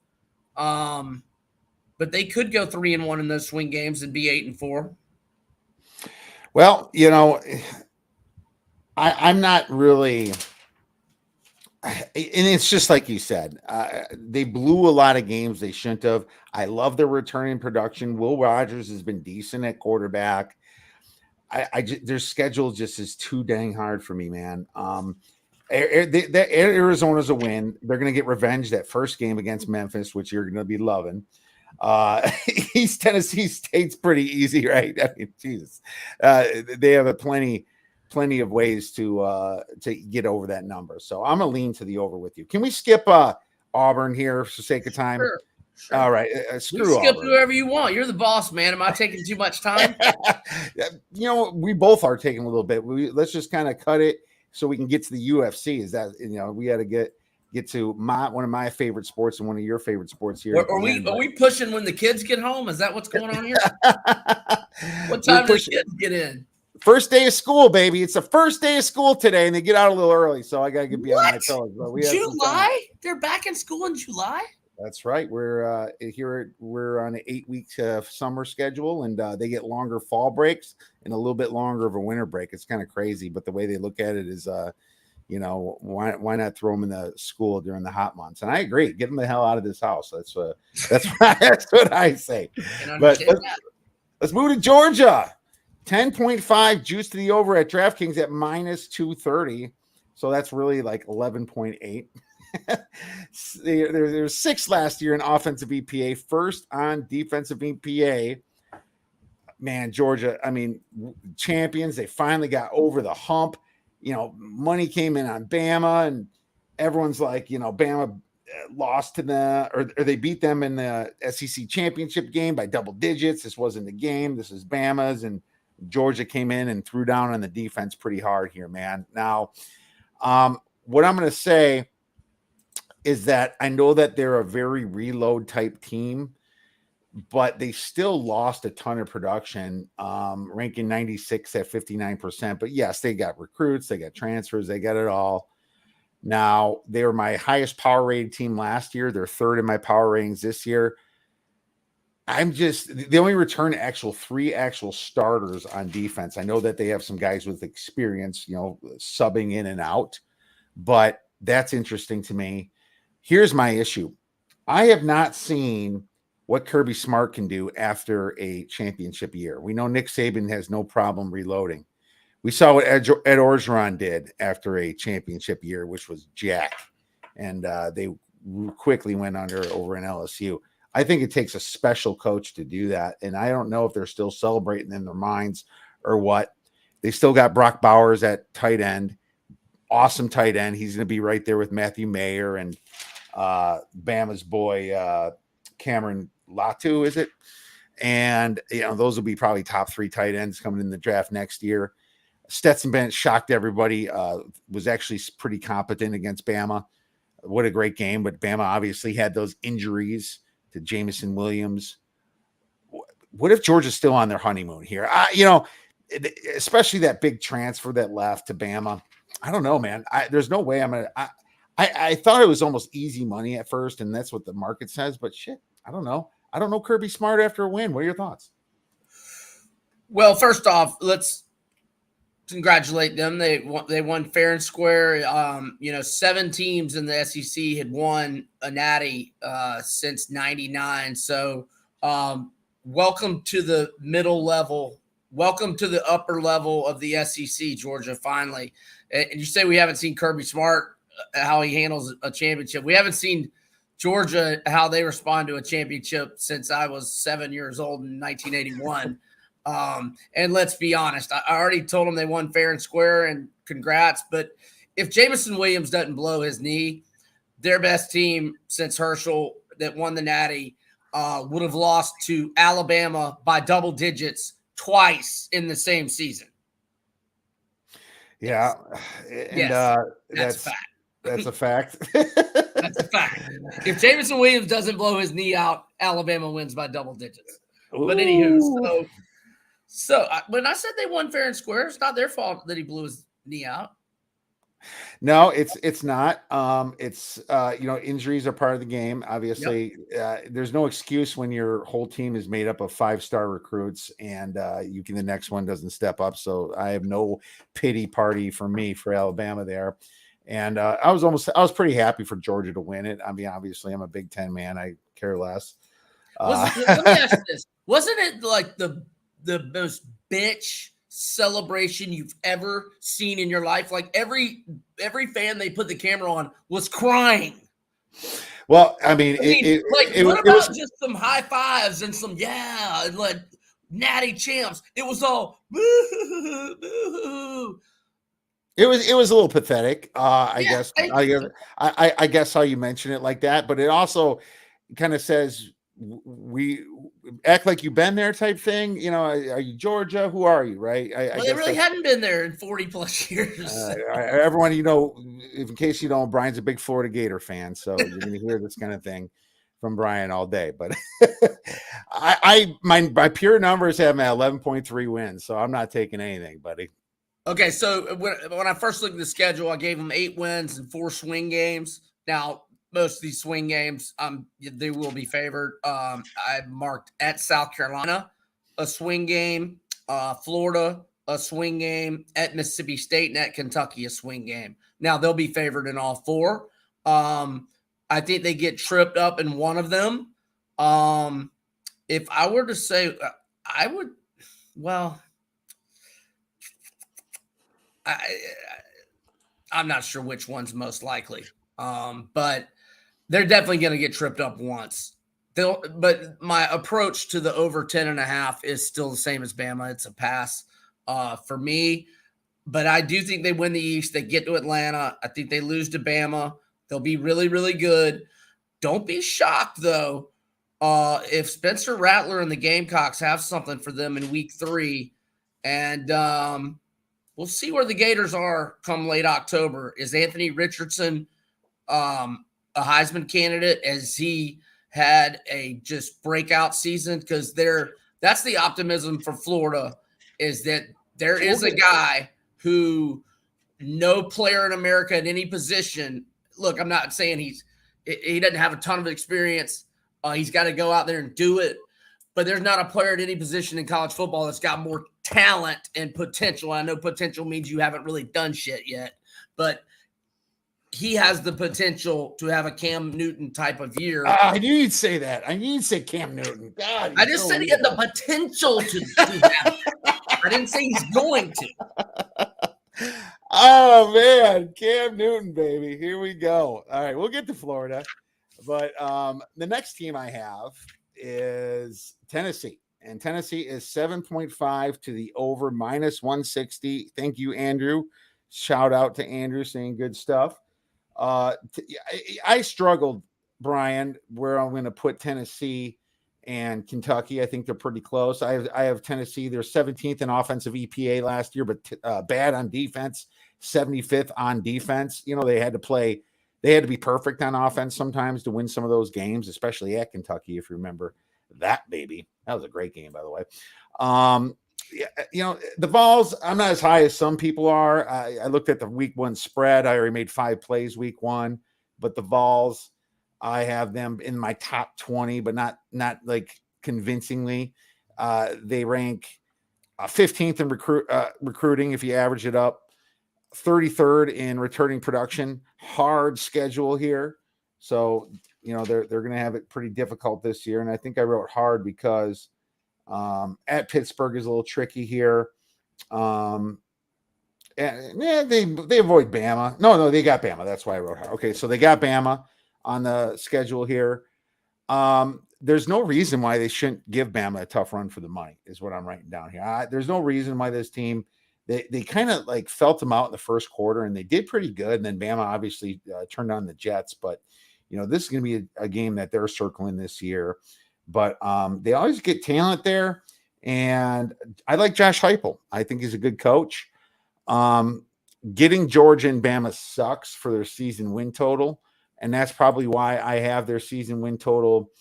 But they could go 3-1 in those swing games and be 8-4. Well, I'm not really, and it's just like you said, they blew a lot of games they shouldn't have. I love their returning production. Will Rogers has been decent at quarterback. Their schedule just is too dang hard for me, man. Arizona's a win. They're going to get revenge that first game against Memphis, which you're going to be loving. East Tennessee State's pretty easy, right? I mean, Jesus, they have plenty of ways to get over that number. So I'm gonna lean to the over with you. Can we skip Auburn here for sake of time? Sure. All right, screw Skip Auburn. whoever you want. You're the boss, man. Am I taking too much time? We both are taking a little bit. Let's just kind of cut it so we can get to the UFC. Is that we got to get to one of my favorite sports and one of your favorite sports here. Are we pushing when the kids get home? Is that what's going on here? What time do the kids get in? First day of school, baby. It's the first day of school today, and they get out a little early, so I gotta be on my toes. July? They're back in school in July? That's right. We're here. We're on an 8-week summer schedule, and they get longer fall breaks and a little bit longer of a winter break. It's kind of crazy, but the way they look at it is, why not throw them in the school during the hot months? And I agree. Get them the hell out of this house. That's what I say. But let's move to Georgia. 10.5 juice to the over at DraftKings at -230. So that's really like 11.8. There's 6 last year in offensive EPA, first on defensive EPA. Man, Georgia, champions. They finally got over the hump. Money came in on Bama, and everyone's like, Bama lost to them, or they beat them in the SEC championship game by double digits. This wasn't the game. This is Bama's, and Georgia came in and threw down on the defense pretty hard here, man. Now, what I'm going to say is that I know that they're a very reload type team, but they still lost a ton of production, ranking 96 at 59%. But yes, they got recruits, they got transfers, they got it all. Now, they were my highest power rated team last year. They're 3rd in my power ratings this year. They only return 3 actual starters on defense. I know that they have some guys with experience, subbing in and out, but that's interesting to me. Here's my issue. I have not seen what Kirby Smart can do after a championship year. We know Nick Saban has no problem reloading. We saw what Ed Orgeron did after a championship year, which was jack. And they quickly went over in LSU. I think it takes a special coach to do that. And I don't know if they're still celebrating in their minds or what. They still got Brock Bowers at tight end. Awesome tight end. He's going to be right there with Matthew Mayer and Bama's boy, Cameron Latu, is it? And, those will be probably top 3 tight ends coming in the draft next year. Stetson Bennett shocked everybody, was actually pretty competent against Bama. What a great game. But Bama obviously had those injuries to Jameson Williams. What if Georgia's still on their honeymoon here? Especially that big transfer that left to Bama. I don't know, man. There's no way I'm going to. I thought it was almost easy money at first, and that's what the market says. But shit, I don't know. I don't know Kirby Smart after a win. What are your thoughts? Well, first off, let's congratulate them. They won fair and square. 7 teams in the SEC had won a natty since '99. So welcome to the middle level. Welcome to the upper level of the SEC, Georgia, finally. And you say we haven't seen Kirby Smart, how he handles a championship. We haven't seen Georgia, how they respond to a championship since I was 7 years old in 1981. And let's be honest, I already told them they won fair and square, and congrats. But if Jameson Williams doesn't blow his knee, their best team since Herschel that won the natty would have lost to Alabama by double digits twice in the same season. Yeah. And that's a fact. That's a fact. That's a fact. If Jameson Williams doesn't blow his knee out, Alabama wins by double digits. Ooh. But anywho, so when I said they won fair and square, it's not their fault that he blew his knee out. No, it's not. Injuries are part of the game. Obviously, there's no excuse when your whole team is made up of 5-star recruits and the next one doesn't step up. So I have no pity party for Alabama there. And I was pretty happy for Georgia to win it. I mean, obviously, I'm a Big Ten man. I care less. Let me ask you this: wasn't it like the most bitch celebration you've ever seen in your life? Like every fan they put the camera on was crying. Well, what about just some high fives and some like natty champs? It was all boo, boo. It was a little pathetic. I guess how you mention it like that, but it also kind of says we act like you've been there type thing. Are you Georgia? Who are you? Right. They really hadn't been there in 40 plus years. Everyone, in case you don't, Brian's a big Florida Gator fan. So you're going to hear this kind of thing from Brian all day, but my pure numbers have 11.3 wins. So I'm not taking anything, buddy. Okay. So when I first looked at the schedule, I gave them 8 wins and 4 swing games. Now, most of these swing games, they will be favored. I marked at South Carolina a swing game, Florida a swing game, at Mississippi State, and at Kentucky a swing game. Now they'll be favored in all 4. I think they get tripped up in one of them. If I were to say, I would. Well, I'm not sure which one's most likely, but they're definitely going to get tripped up once. But my approach to the over 10.5 is still the same as Bama. It's a pass for me. But I do think they win the East. They get to Atlanta. I think they lose to Bama. They'll be really, really good. Don't be shocked, though, if Spencer Rattler and the Gamecocks have something for them in week 3. And we'll see where the Gators are come late October. Is Anthony Richardson a Heisman candidate as he had a just breakout season? Because that's the optimism for Florida, is that there is a guy who no player in America at any position. Look, I'm not saying he doesn't have a ton of experience. He's got to go out there and do it. But there's not a player at any position in college football that's got more talent and potential. I know potential means you haven't really done shit yet, but he has the potential to have a Cam Newton type of year. I knew you'd say that. I knew you'd say Cam Newton. God, I just said he had the potential to have it. I didn't say he's going to. Oh, man. Cam Newton, baby. Here we go. All right. We'll get to Florida. But the next team I have is Tennessee. And Tennessee is 7.5 to the over, -160. Thank you, Andrew. Shout out to Andrew saying good stuff. I struggled, Brian, where I'm going to put Tennessee and Kentucky. I think they're pretty close. I have Tennessee. They're 17th in offensive EPA last year, but bad on defense, 75th on defense. They had to play they had to be perfect on offense sometimes to win some of those games, especially at Kentucky. If you remember that, baby, that was a great game, by the way. The Vols, I'm not as high as some people are. I looked at the week 1 spread. I already made 5 plays week 1, but the Vols, I have them in my top 20, but not like convincingly. They rank 15th in recruiting if you average it up, 33rd in returning production. Hard schedule here, so they're going to have it pretty difficult this year. And I think I wrote hard because at Pittsburgh is a little tricky here. And they avoid Bama. No, they got Bama. That's why I wrote hard. Okay, so they got Bama on the schedule here. There's no reason why they shouldn't give Bama a tough run for the money, is what I'm writing down here. There's no reason why this team, they kind of like felt them out in the first quarter, and they did pretty good. And then Bama obviously turned on the Jets. But, this is going to be a game that they're circling this year. But they always get talent there. And I like Josh Heupel. I think he's a good coach. Getting Georgia and Bama sucks for their season win total. And that's probably why I have their season win total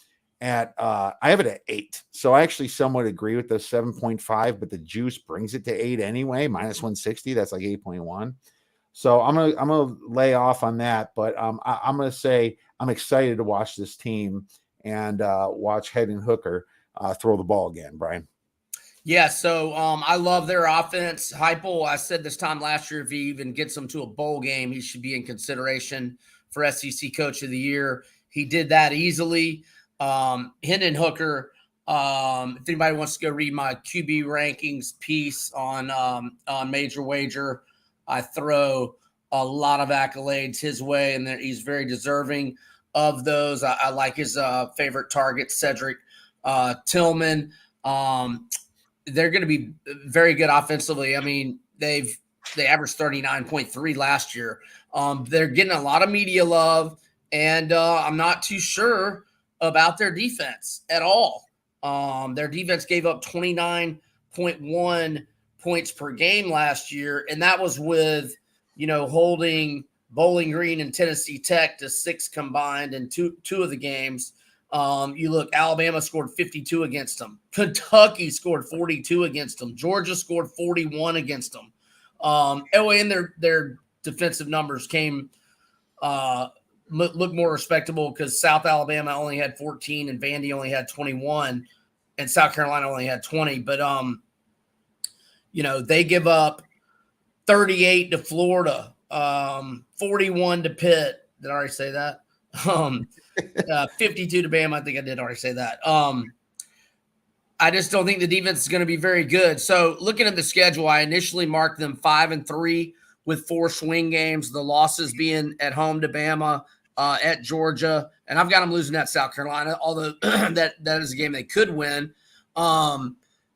at I have it at 8. So I actually somewhat agree with the 7.5, but the juice brings it to 8 anyway, minus 160. That's like 8.1. So I'm gonna lay off on that, but I'm gonna say I'm excited to watch this team and watch Hendon Hooker throw the ball again, Brian. Yeah, so I love their offense. Heupel, I said this time last year, if he even gets them to a bowl game, he should be in consideration for SEC Coach of the Year. He did that easily. Hendon Hooker, if anybody wants to go read my QB rankings piece on Major Wager, I throw a lot of accolades his way, and he's very deserving of those. I like his favorite target, Cedric Tillman. They're going to be very good offensively. I mean, they averaged 39.3 last year. They're getting a lot of media love, and I'm not too sure about their defense at all. Their defense gave up 29.1 points per game last year, and that was with, holding Bowling Green and Tennessee Tech to 6 combined in two of the games. You look, Alabama scored 52 against them. Kentucky scored 42 against them. Georgia scored 41 against them. And their defensive numbers came look more respectable because South Alabama only had 14 and Vandy only had 21 and South Carolina only had 20. But, they give up 38 to Florida, 41 to Pitt. Did I already say that? 52 to Bama. I think I did already say that. I just don't think the defense is going to be very good. So looking at the schedule, I initially marked them 5-3 with 4 swing games, the losses being at home to Bama, at Georgia, and I've got them losing at South Carolina, although that is a game they could win.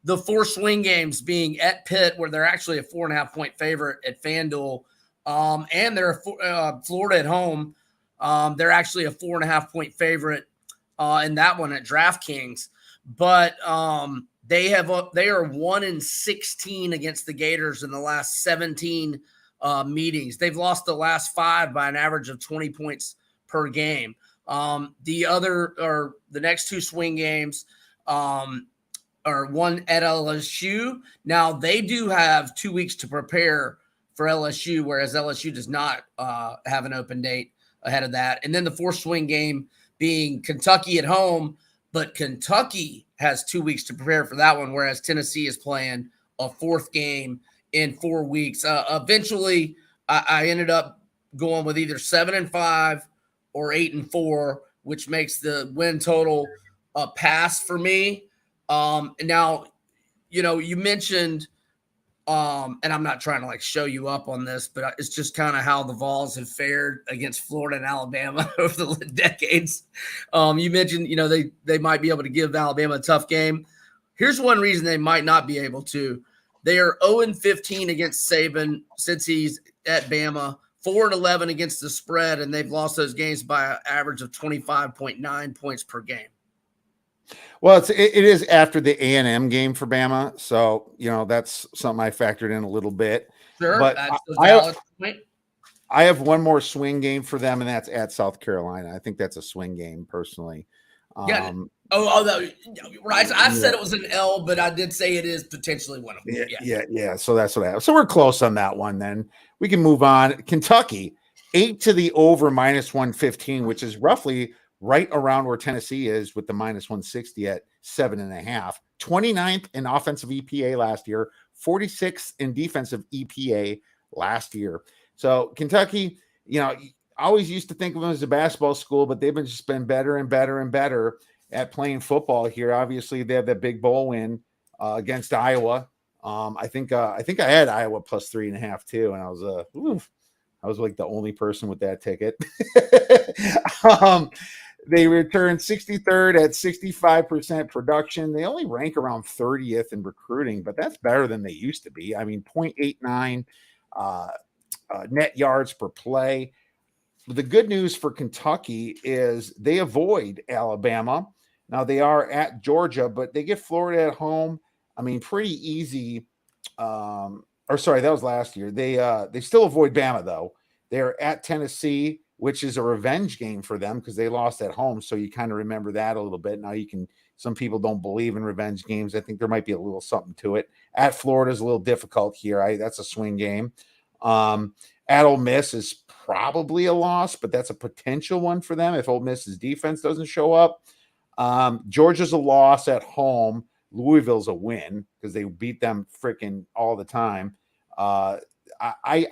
The 4 swing games being at Pitt, where they're actually a 4.5-point favorite at FanDuel, and they're Florida at home. They're actually a 4.5-point favorite in that one at DraftKings, but they are 1-16 against the Gators in the last 17 meetings. They've lost the last 5 by an average of 20 points per game. The next 2 swing games are one at LSU. Now they do have 2 weeks to prepare for LSU, whereas LSU does not have an open date ahead of that. And then the 4th swing game being Kentucky at home, but Kentucky has 2 weeks to prepare for that one, whereas Tennessee is playing a 4th game in 4 weeks. Eventually, I ended up going with either 7-5 or 8-4, which makes the win total a pass for me. Now, you mentioned, and I'm not trying to show you up on this, but it's just kind of how the Vols have fared against Florida and Alabama over the decades. You mentioned, they might be able to give Alabama a tough game. Here's one reason they might not be able to. They are 0-15 against Saban since he's at Bama, 4-11 against the spread, and they've lost those games by an average of 25.9 points per game. Well, it is after the A&M game for Bama, so that's something I factored in a little bit. Sure, but that's a valid point. I have one more swing game for them, and that's at South Carolina. I think that's a swing game personally. Yeah. Right. So I said it was an L, but I did say it is potentially winnable. Yeah. So that's what I have. So we're close on that one. Then we can move on. Kentucky, 8 to the over -115, which is roughly right around where Tennessee is with the -160 at 7.5. 29th in offensive EPA last year, 46th in defensive EPA last year. So Kentucky, I always used to think of them as a basketball school, but they've just been better and better and better at playing football here. Obviously, they have that big bowl win against Iowa. I think I had Iowa plus 3.5 too, and I was like the only person with that ticket. They returned 63rd at 65% production. They only rank around 30th in recruiting, but that's better than they used to be. I mean, 0.89 net yards per play. The good news for Kentucky is they avoid Alabama. Now they are at Georgia, but they get Florida at home. I mean, pretty easy. That was last year. They still avoid Bama though. They're at Tennessee, which is a revenge game for them because they lost at home. So you kind of remember that a little bit. Now some people don't believe in revenge games. I think there might be a little something to it. At Florida is a little difficult here. That's a swing game. At Ole Miss is probably a loss, but that's a potential one for them if Ole Miss's defense doesn't show up. Georgia's a loss at home. Louisville's a win because they beat them freaking all the time. I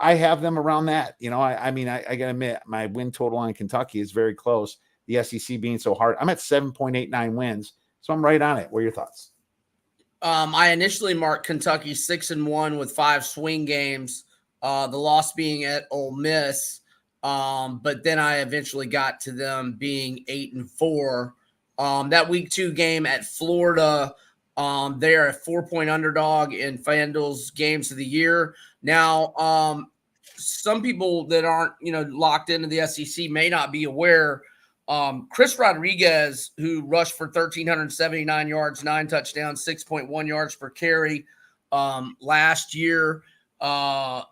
have them around that. I gotta admit, my win total on Kentucky is very close. The SEC being so hard, I'm at 7.89 wins, so I'm right on it. What are your thoughts? I initially marked Kentucky 6-1 with 5 swing games. The loss being at Ole Miss, but then I eventually got to them being 8-4. That week 2 game at Florida, they are a 4-point underdog in FanDuel's games of the year. Now, some people that aren't, locked into the SEC may not be aware. Chris Rodriguez, who rushed for 1,379 yards, 9 touchdowns, 6.1 yards per carry last year, and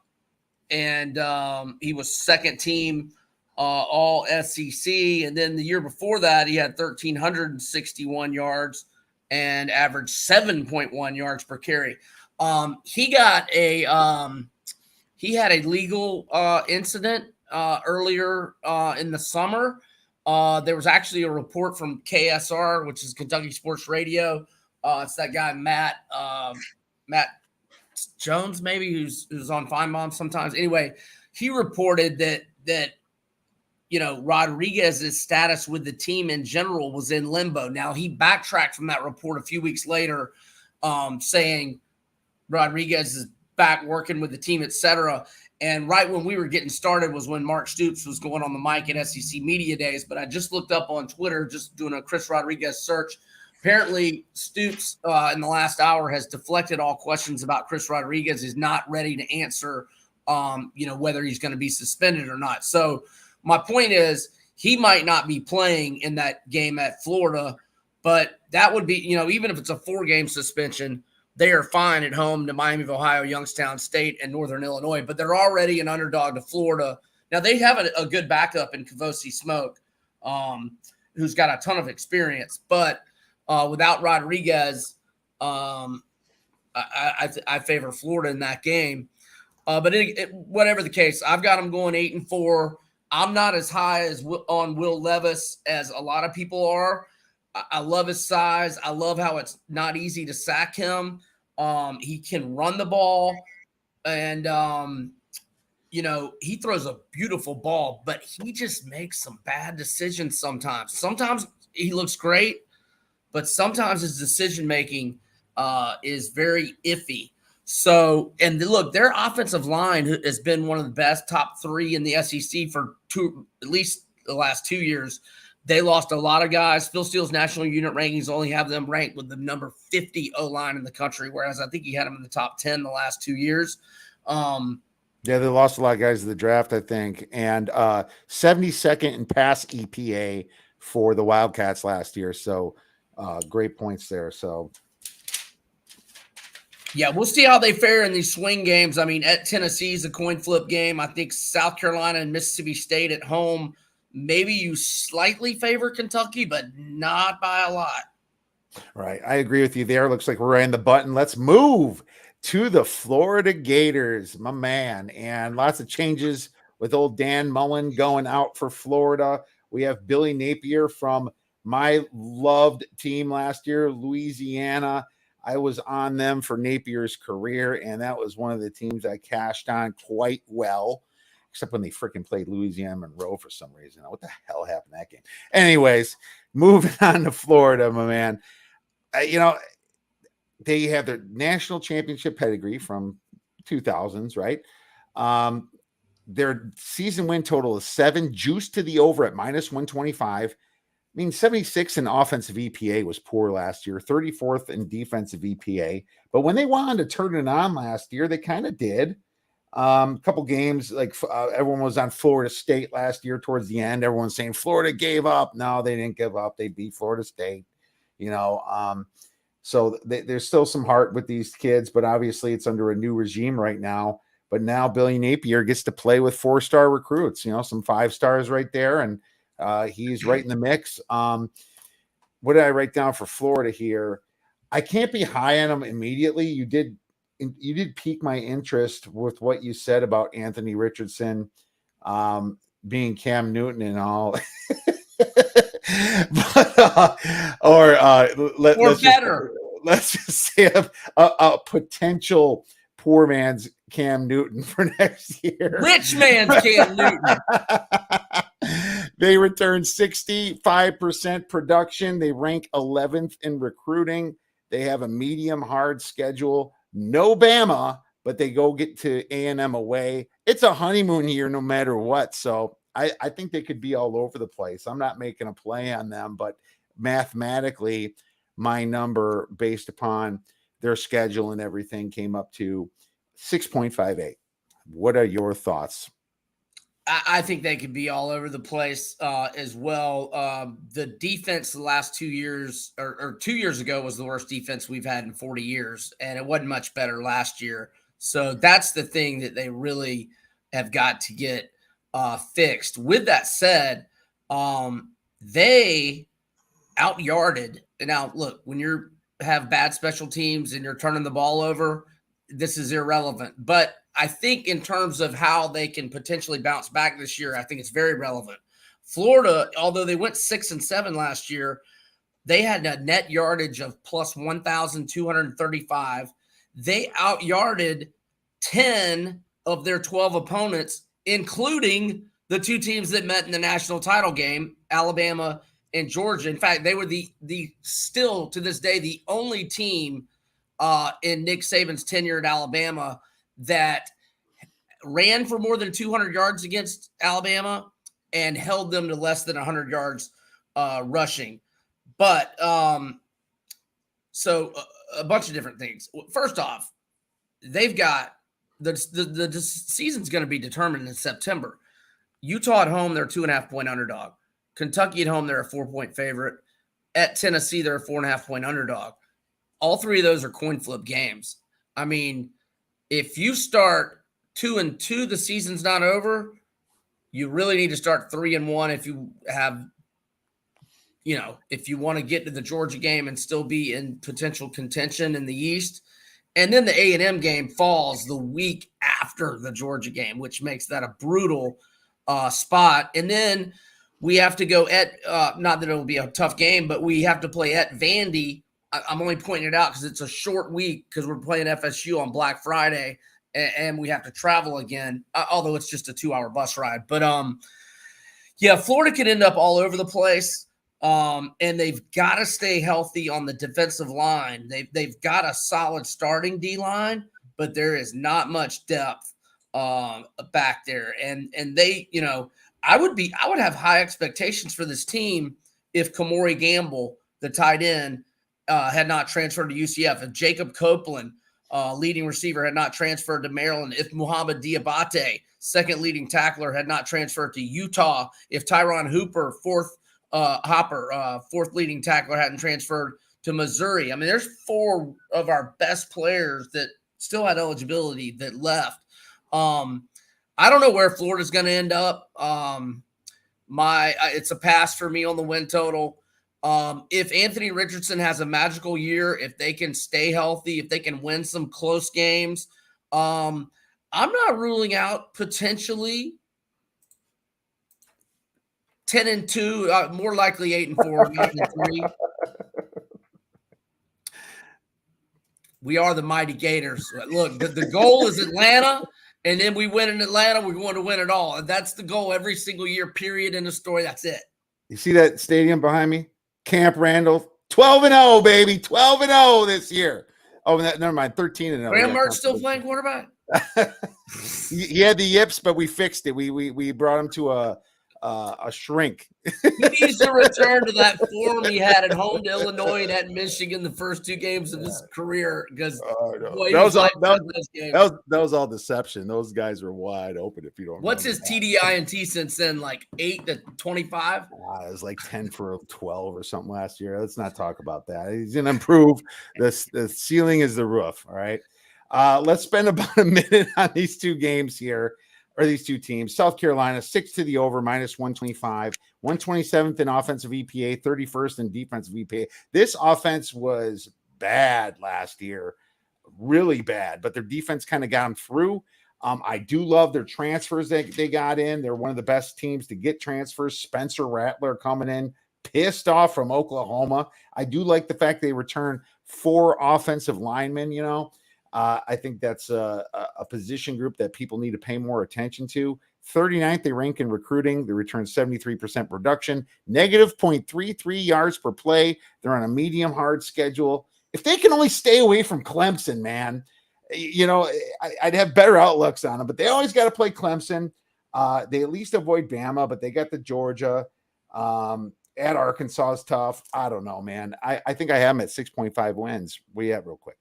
he was second team all SEC. And then the year before that, he had 1,361 yards and averaged 7.1 yards per carry. He had a legal incident earlier in the summer. There was actually a report from KSR, which is Kentucky Sports Radio. It's that guy Matt Jones, maybe, who's on Feinbaum sometimes. Anyway, he reported that Rodriguez's status with the team in general was in limbo. Now, he backtracked from that report a few weeks later, saying Rodriguez is back working with the team, etc. And right when we were getting started was when Mark Stoops was going on the mic at SEC Media Days. But I just looked up on Twitter, just doing a Chris Rodriguez search. Apparently, Stoops in the last hour has deflected all questions about Chris Rodriguez. Is not ready to answer, whether he's going to be suspended or not. So my point is, he might not be playing in that game at Florida, but that would be, even if it's a 4-game suspension, they are fine at home to Miami of Ohio, Youngstown State, and Northern Illinois. But they're already an underdog to Florida. Now, they have a good backup in Kavosi Smoke, who's got a ton of experience. But without Rodriguez, I favor Florida in that game. But whatever the case, I've got them going 8-4. I'm not as high on Will Levis as a lot of people are. I love his size. I love how it's not easy to sack him. He can run the ball, and he throws a beautiful ball, but he just makes some bad decisions sometimes. Sometimes he looks great, but sometimes his decision making is very iffy. So, and look, their offensive line has been one of the best, top 3 in the SEC for at least the last 2 years. They lost a lot of guys. Phil Steele's national unit rankings only have them ranked with the number 50 O-line in the country, whereas I think he had them in the top 10 the last 2 years. Yeah, they lost a lot of guys in the draft, I think, and 72nd in pass EPA for the Wildcats last year. So great points there. So Yeah, we'll see how they fare in these swing games. I mean, at Tennessee is a coin flip game. I think South Carolina and Mississippi State at home, maybe you slightly favor Kentucky, but not by a lot. Right. I agree with you there. Looks like we're right in the button. Let's move to the Florida Gators, my man. And lots of changes with old Dan Mullen going out for Florida. We have Billy Napier from my loved team last year, Louisiana. I was on them for Napier's career, and that was one of the teams I cashed on quite well, except when they freaking played Louisiana Monroe for some reason. What the hell happened in that game? Anyways, moving on to Florida, my man. They have their national championship pedigree from 2000s, right? Their season win total is 7, juiced to the over at -125. I mean, 76 in offensive EPA was poor last year, 34th in defensive EPA. But when they wanted to turn it on last year, they kind of did. A couple games, like everyone was on Florida State last year towards the end. Everyone's saying Florida gave up. No, they didn't give up. They beat Florida State. So there's still some heart with these kids, but obviously it's under a new regime right now. But now Billy Napier gets to play with 4-star recruits, some 5 stars right there, and he's right in the mix. What did I write down for Florida here? I can't be high on him immediately. You did pique my interest with what you said about Anthony Richardson being Cam Newton and all. Let's just say a potential poor man's Cam Newton for next year. Rich man's Cam Newton. They return 65% production. They rank 11th in recruiting. They have a medium hard schedule. No Bama, but they go get to A&M away. It's a honeymoon year no matter what. So I think they could be all over the place. I'm not making a play on them, but mathematically, my number based upon their schedule and everything came up to 6.58. What are your thoughts? I think they could be all over the place as well. The defense the last 2 years or 2 years ago was the worst defense we've had in 40 years, and it wasn't much better last year. So that's the thing that they really have got to get fixed. With that said, they out-yarded. Now, look, when you have bad special teams and you're turning the ball over, this is irrelevant. But I think in terms of how they can potentially bounce back this year, I think it's very relevant. Florida, although they went 6-7 last year, they had a net yardage of plus 1,235. They out-yarded 10 of their 12 opponents, including the 2 teams that met in the national title game, Alabama and Georgia. In fact, they were the still to this day the only team in Nick Saban's tenure at Alabama that ran for more than 200 yards against Alabama and held them to less than 100 yards rushing. But so a bunch of different things. First off, they've got the season's going to be determined in September. Utah at home, they're a 2.5-point underdog. Kentucky at home, they're a 4-point favorite. At Tennessee, they're a 4.5-point underdog. All 3 of those are coin flip games. I mean, if you start 2-2, the season's not over. You really need to start 3-1 if you have, if you want to get to the Georgia game and still be in potential contention in the East. And then the A&M game falls the week after the Georgia game, which makes that a brutal spot. And then we have to go at, not that it will be a tough game, but we have to play at Vandy. I'm only pointing it out because it's a short week because we're playing FSU on Black Friday and we have to travel again, although it's just a 2-hour bus ride. But, Florida could end up all over the place. And they've got to stay healthy on the defensive line. They've got a solid starting D-line, but there is not much depth back there. And they, I would have high expectations for this team if Kamori Gamble, the tight end, had not transferred to UCF, if Jacob Copeland, leading receiver, had not transferred to Maryland, if Muhammad Diabate, second leading tackler, had not transferred to Utah, if Tyron Hooper, fourth leading tackler, hadn't transferred to Missouri. I mean, there's 4 of our best players that still had eligibility that left. I don't know where Florida's going to end up. It's a pass for me on the win total. If Anthony Richardson has a magical year, if they can stay healthy, if they can win some close games, I'm not ruling out potentially 10-2, more likely 8-4, 9-3. We are the mighty Gators. Look, the goal is Atlanta, and then we win in Atlanta. We're going to win it all. And that's the goal every single year, period, in the story. That's it. You see that stadium behind me? Camp Randall, 12-0, baby. 12-0 this year. Oh, never mind, 13-0. Graham Mertz still playing quarterback? He had the yips, but we fixed it. We brought him to a shrink. He needs to return to that form he had at home to Illinois and at Michigan the first 2 games of his career, because that was all deception. Those guys were wide open. If you don't, what's his TDI since then? Like 8 to 25. It was like 10 for 12 or something last year. Let's not talk about that. He's gonna improve. The ceiling is the roof. All right. Let's spend about a minute on these 2 games here. Or these 2 teams. South Carolina, 6 to the over, -125, 127th in offensive EPA, 31st in defensive EPA. This offense was bad last year, really bad, but their defense kind of got them through. I do love their transfers that they got in. They're one of the best teams to get transfers. Spencer Rattler coming in, pissed off from Oklahoma. I do like the fact they return 4 offensive linemen, you know. I think that's a position group that people need to pay more attention to. 39th, they rank in recruiting. They return 73% production, -0.33 yards per play. They're on a medium hard schedule. If they can only stay away from Clemson, man, you know, I'd have better outlooks on them, but they always got to play Clemson. They at least avoid Bama, but they got the Georgia. At Arkansas is tough. I don't know, man. I think I have them at 6.5 wins. Where you at real quick?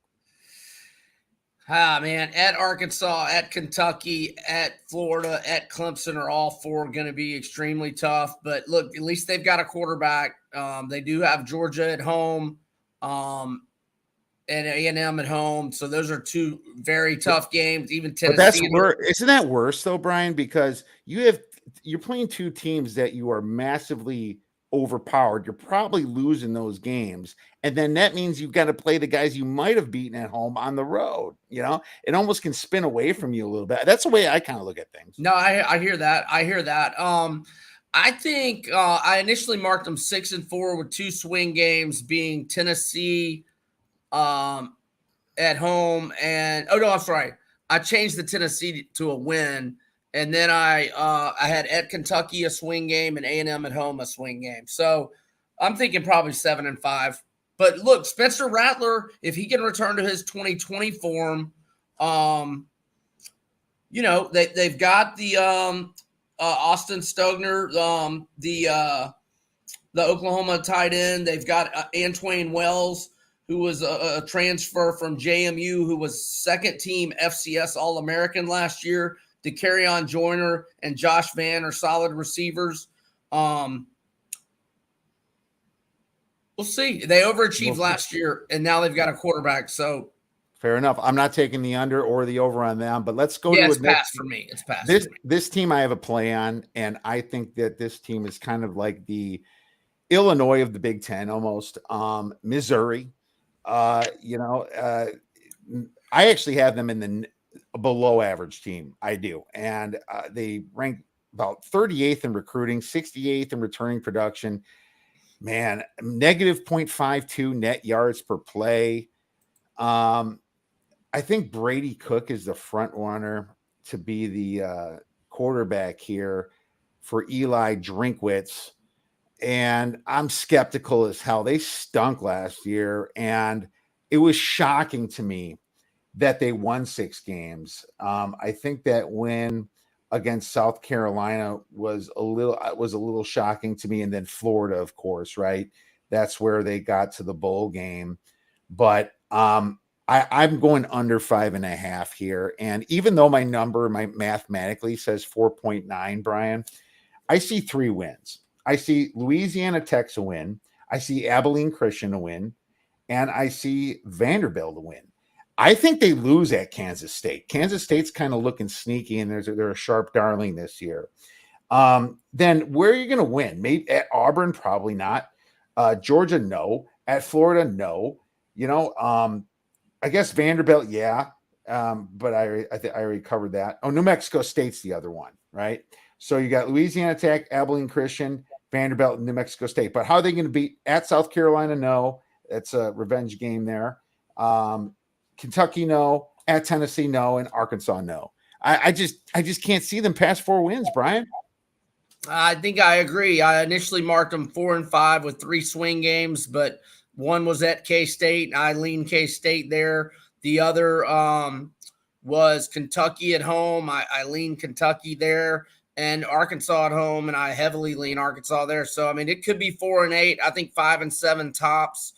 Man, at Arkansas, at Kentucky, at Florida, at Clemson are all 4 going to be extremely tough. But look, at least they've got a quarterback. They do have Georgia at home, and A&M at home. So those are 2 very tough games. Even Tennessee. But that's worse. Isn't that worse though, Brian? Because you're playing 2 teams that you are massively overpowered. You're probably losing those games, and then that means you've got to play the guys you might have beaten at home on the road. You know, it almost can spin away from you a little bit. That's the way I kind of look at things. No, I hear that. I think I initially marked them 6-4 with 2 swing games being Tennessee at home, and I'm sorry, I changed the Tennessee to a win. And then I had at Kentucky a swing game and A&M at home a swing game. So I'm thinking probably 7-5. But look, Spencer Rattler, if he can return to his 2020 form, you know, they've got the Austin Stogner, the Oklahoma tight end. They've got Antwain Wells, who was a transfer from JMU, who was second team FCS All-American last year. The Carry-On Joyner and Josh Vann are solid receivers. We'll see. They overachieved last year, and now they've got a quarterback. So fair enough. I'm not taking the under or the over on them, but let's go to it's pass for me. It's pass. This team I have a play on, and I think that this team is kind of like the Illinois of the Big Ten almost. Missouri. I actually have them in the below average team. I do. And they rank about 38th in recruiting, 68th in returning production. Man, -0.52 net yards per play. I think Brady Cook is the front runner to be the quarterback here for Eli Drinkwitz. And I'm skeptical as hell. They stunk last year, and it was shocking to me that they won 6 games. I think that win against South Carolina was a little shocking to me, and then Florida, of course, right? That's where they got to the bowl game. But I'm going under 5.5 here, and even though my mathematically says 4.9, Brian, I see 3 wins. I see Louisiana Tech's a win. I see Abilene Christian a win. and I see Vanderbilt to win. I think they lose at Kansas State. Kansas State's kind of looking sneaky, and they're a sharp darling this year. Then where are you going to win? Maybe at Auburn, probably not. Georgia, no. At Florida, no. I guess Vanderbilt, yeah. But I already covered that. Oh, New Mexico State's the other one, right? So you got Louisiana Tech, Abilene Christian, Vanderbilt, and New Mexico State. But how are they going to beat at South Carolina? No. It's a revenge game there. Kentucky, no. At Tennessee, no. And Arkansas, no. I just can't see them past 4 wins, Brian. I think I agree. I initially marked them 4-5 with 3 swing games, but one was at K-State. I lean K-State there. The other was Kentucky at home. I lean Kentucky there, and Arkansas at home, and I heavily lean Arkansas there. So, I mean, it could be 4-8. I think 5-7 tops.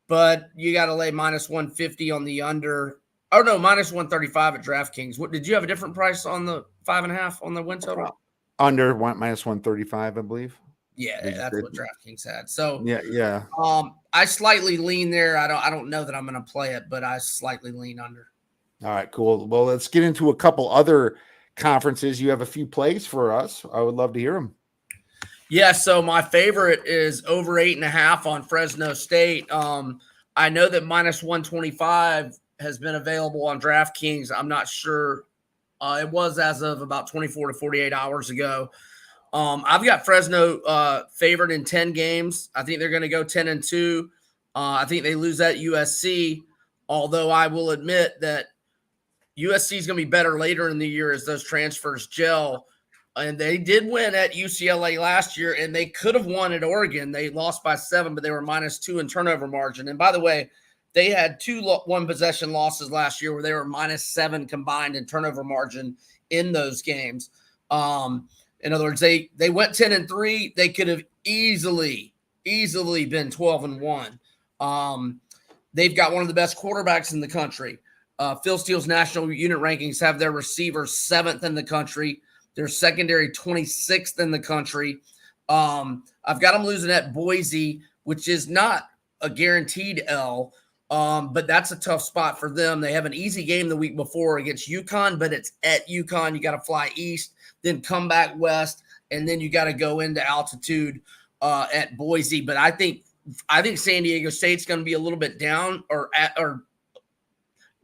But you got to lay -150 on the under. Oh, no, -135 at DraftKings. What did you have a different price on the 5.5 on the win total? Under -135, I believe. Yeah, that's what DraftKings had. So yeah. I slightly lean there. I don't know that I'm going to play it, but I slightly lean under. All right, cool. Well, let's get into a couple other conferences. You have a few plays for us. I would love to hear them. Yeah, so my favorite is over 8.5 on Fresno State. I know that -125 has been available on DraftKings. I'm not sure. It was as of about 24 to 48 hours ago. I've got Fresno favored in 10 games. I think they're going to go 10-2. I think they lose at USC, although I will admit that USC is going to be better later in the year as those transfers gel. And they did win at UCLA last year, and they could have won at Oregon. They lost by 7, but they were -2 in turnover margin. And by the way, they had 2 one-possession losses last year where they were -7 combined in turnover margin in those games. In other words, they went 10-3. They could have easily been 12-1. They've got one of the best quarterbacks in the country. Phil Steele's national unit rankings have their receivers 7th in the country. Their secondary 26th in the country. I've got them losing at Boise, which is not a guaranteed L, but that's a tough spot for them. They have an easy game the week before against UConn, but it's at UConn. You got to fly east, then come back west, and then you got to go into altitude at Boise. But I think San Diego State's going to be a little bit down, or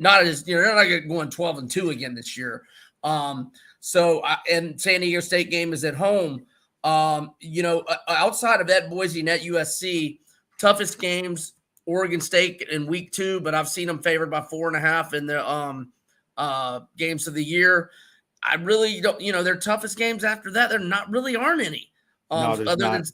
not as they're not going 12-2 again this year. And San Diego State game is at home. Outside of that Boise and at USC, toughest games, Oregon State in week 2, but I've seen them favored by 4.5 in the games of the year. I really don't, their toughest games after that, there aren't any. Other than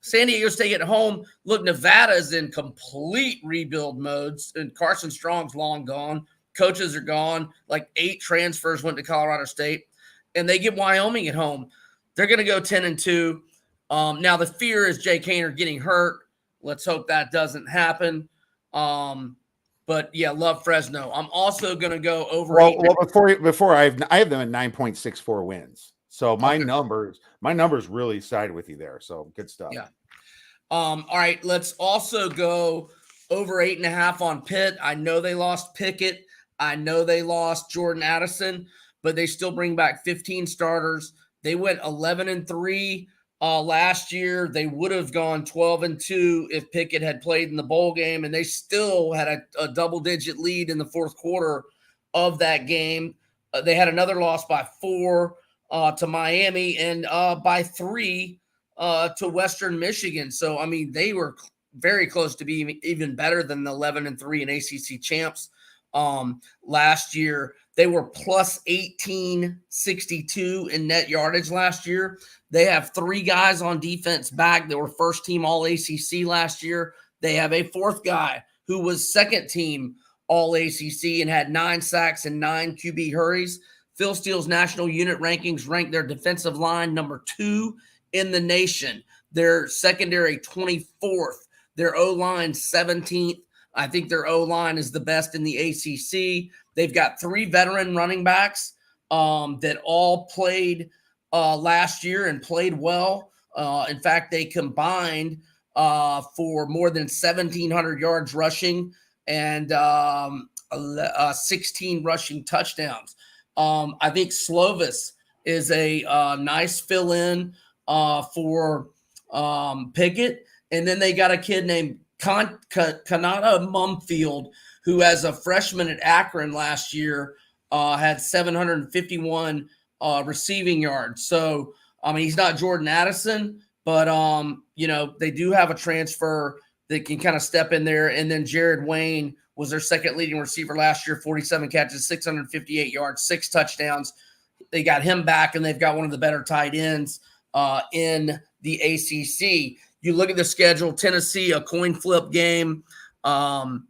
San Diego State at home. Look, Nevada's in complete rebuild modes, and Carson Strong's long gone. Coaches are gone. Like 8 transfers went to Colorado State. And they get Wyoming at home. They're going to go 10-2. Now the fear is Jay Kaner getting hurt. Let's hope that doesn't happen. But yeah, love Fresno. I'm also going to go over. Well, before I have them at 9.64 wins. So my numbers really side with you there. So good stuff. Yeah. All right. Let's also go over 8.5 on Pitt. I know they lost Pickett. I know they lost Jordan Addison, but they still bring back 15 starters. They went 11-3 last year. They would have gone 12-2 if Pickett had played in the bowl game, and they still had a double-digit lead in the fourth quarter of that game. They had another loss by 4 to Miami and by 3 to Western Michigan. So, I mean, they were very close to being even better than the 11-3 and ACC champs last year. They were plus 1862 in net yardage last year. They have 3 guys on defense back that were first team all ACC last year. They have a 4th guy who was second team all ACC and had 9 sacks and 9 QB hurries. Phil Steele's national unit rankings ranked their defensive line number 2 in the nation. Their secondary 24th. Their O-line 17th. I think their O-line is the best in the ACC. They've got 3 veteran running backs that all played last year and played well. In fact, they combined for more than 1,700 yards rushing and 16 rushing touchdowns. I think Slovis is a nice fill-in for Pickett. And then they got a kid named Kanata Mumfield, who as a freshman at Akron last year had 751 receiving yards. So, I mean, he's not Jordan Addison, but, they do have a transfer that can kind of step in there. And then Jared Wayne was their second leading receiver last year, 47 catches, 658 yards, 6 touchdowns. They got him back, and they've got one of the better tight ends in the ACC. You look at the schedule, Tennessee, a coin flip game. They're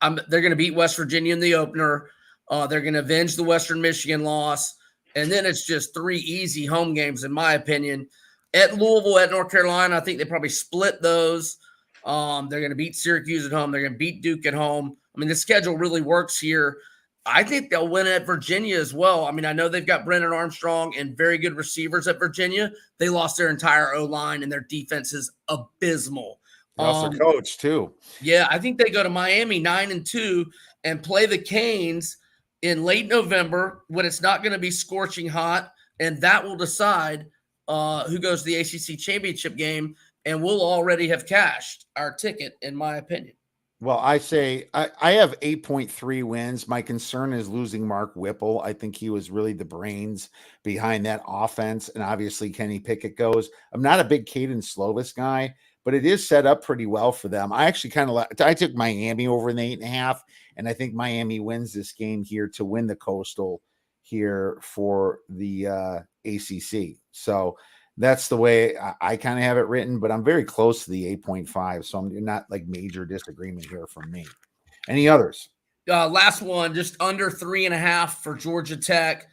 going to beat West Virginia in the opener. They're going to avenge the Western Michigan loss. And then it's just 3 easy home games, in my opinion. At Louisville, at North Carolina, I think they probably split those. They're going to beat Syracuse at home. They're going to beat Duke at home. I mean, the schedule really works here. I think they'll win at Virginia as well. I mean, I know they've got Brennan Armstrong and very good receivers at Virginia. They lost their entire O-line, and their defense is abysmal. They lost their coach, too. Yeah, I think they go to Miami 9-2 and play the Canes in late November when it's not going to be scorching hot, and that will decide who goes to the ACC championship game, and we'll already have cashed our ticket, in my opinion. Well, I say I have 8.3 wins. My concern is losing Mark Whipple. I think he was really the brains behind that offense. And obviously Kenny Pickett goes. I'm not a big Caden Slovis guy, but it is set up pretty well for them. I actually I took Miami over in the 8.5, and I think Miami wins this game here to win the Coastal here for the ACC. So that's the way I kind of have it written, but I'm very close to the 8.5. So I'm not like major disagreement here from me. Any others? Last one, just under 3.5 for Georgia Tech.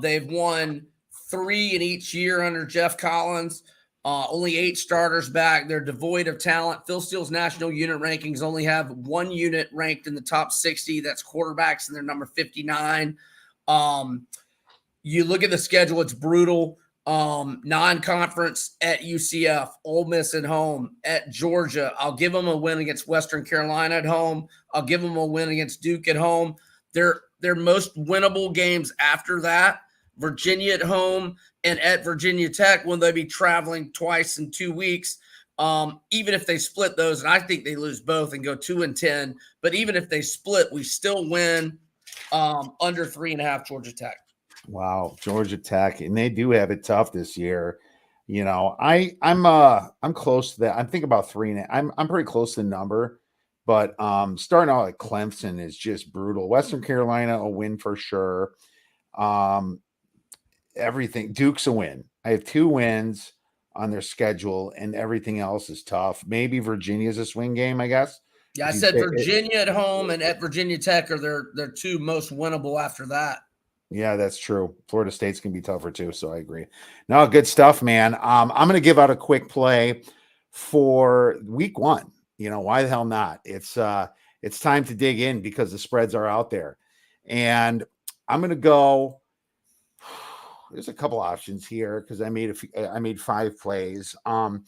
They've won 3 in each year under Jeff Collins. Only 8 starters back. They're devoid of talent. Phil Steele's national unit rankings only have 1 unit ranked in the top 60. That's quarterbacks, and they're number 59. You look at the schedule, it's brutal. Non-conference at UCF, Ole Miss at home, at Georgia. I'll give them a win against Western Carolina at home. I'll give them a win against Duke at home. Their most winnable games after that, Virginia at home and at Virginia Tech, when they'll be traveling twice in 2 weeks. Even if they split those, and I think they lose both and go 2-10, but even if they split, we still win under 3.5 Georgia Tech. Wow, Georgia Tech, and they do have it tough this year. I'm close to that. I'm thinking about 3.5. I'm pretty close to the number, but starting out at Clemson is just brutal. Western Carolina a win for sure. Everything Duke's a win. I have 2 wins on their schedule, and everything else is tough. Maybe Virginia's a swing game, I guess. Yeah, I said Virginia at home and at Virginia Tech are their 2 most winnable after that. Yeah, that's true. Florida State's going to be tougher too, so I agree. No, good stuff, man. I'm going to give out a quick play for week 1. Why the hell not? It's time to dig in because the spreads are out there. And I'm going to go there's a couple options here because I made 5 plays. I'm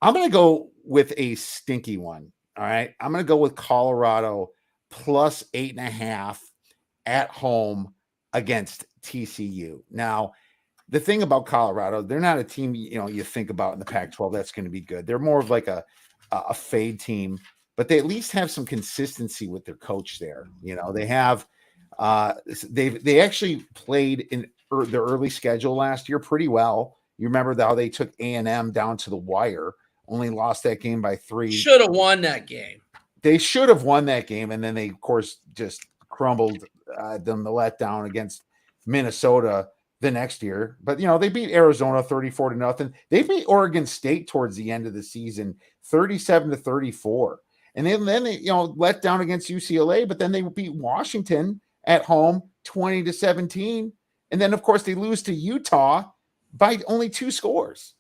going to go with a stinky one. All right. I'm going to go with Colorado plus 8.5 at home against TCU. Now, the thing about Colorado, they're not a team, you think about in the Pac-12 that's going to be good. They're more of like a fade team, but they at least have some consistency with their coach there. They have they actually played in the early schedule last year pretty well. You remember how they took A&M down to the wire, only lost that game by 3. Should have won that game. They should have won that game, and then they, of course, just crumbled them the letdown against Minnesota the next year. But, they beat Arizona 34-0. They beat Oregon State towards the end of the season 37-34. And then they, let down against UCLA, but then they beat Washington at home 20-17. And then, of course, they lose to Utah by only 2 scores,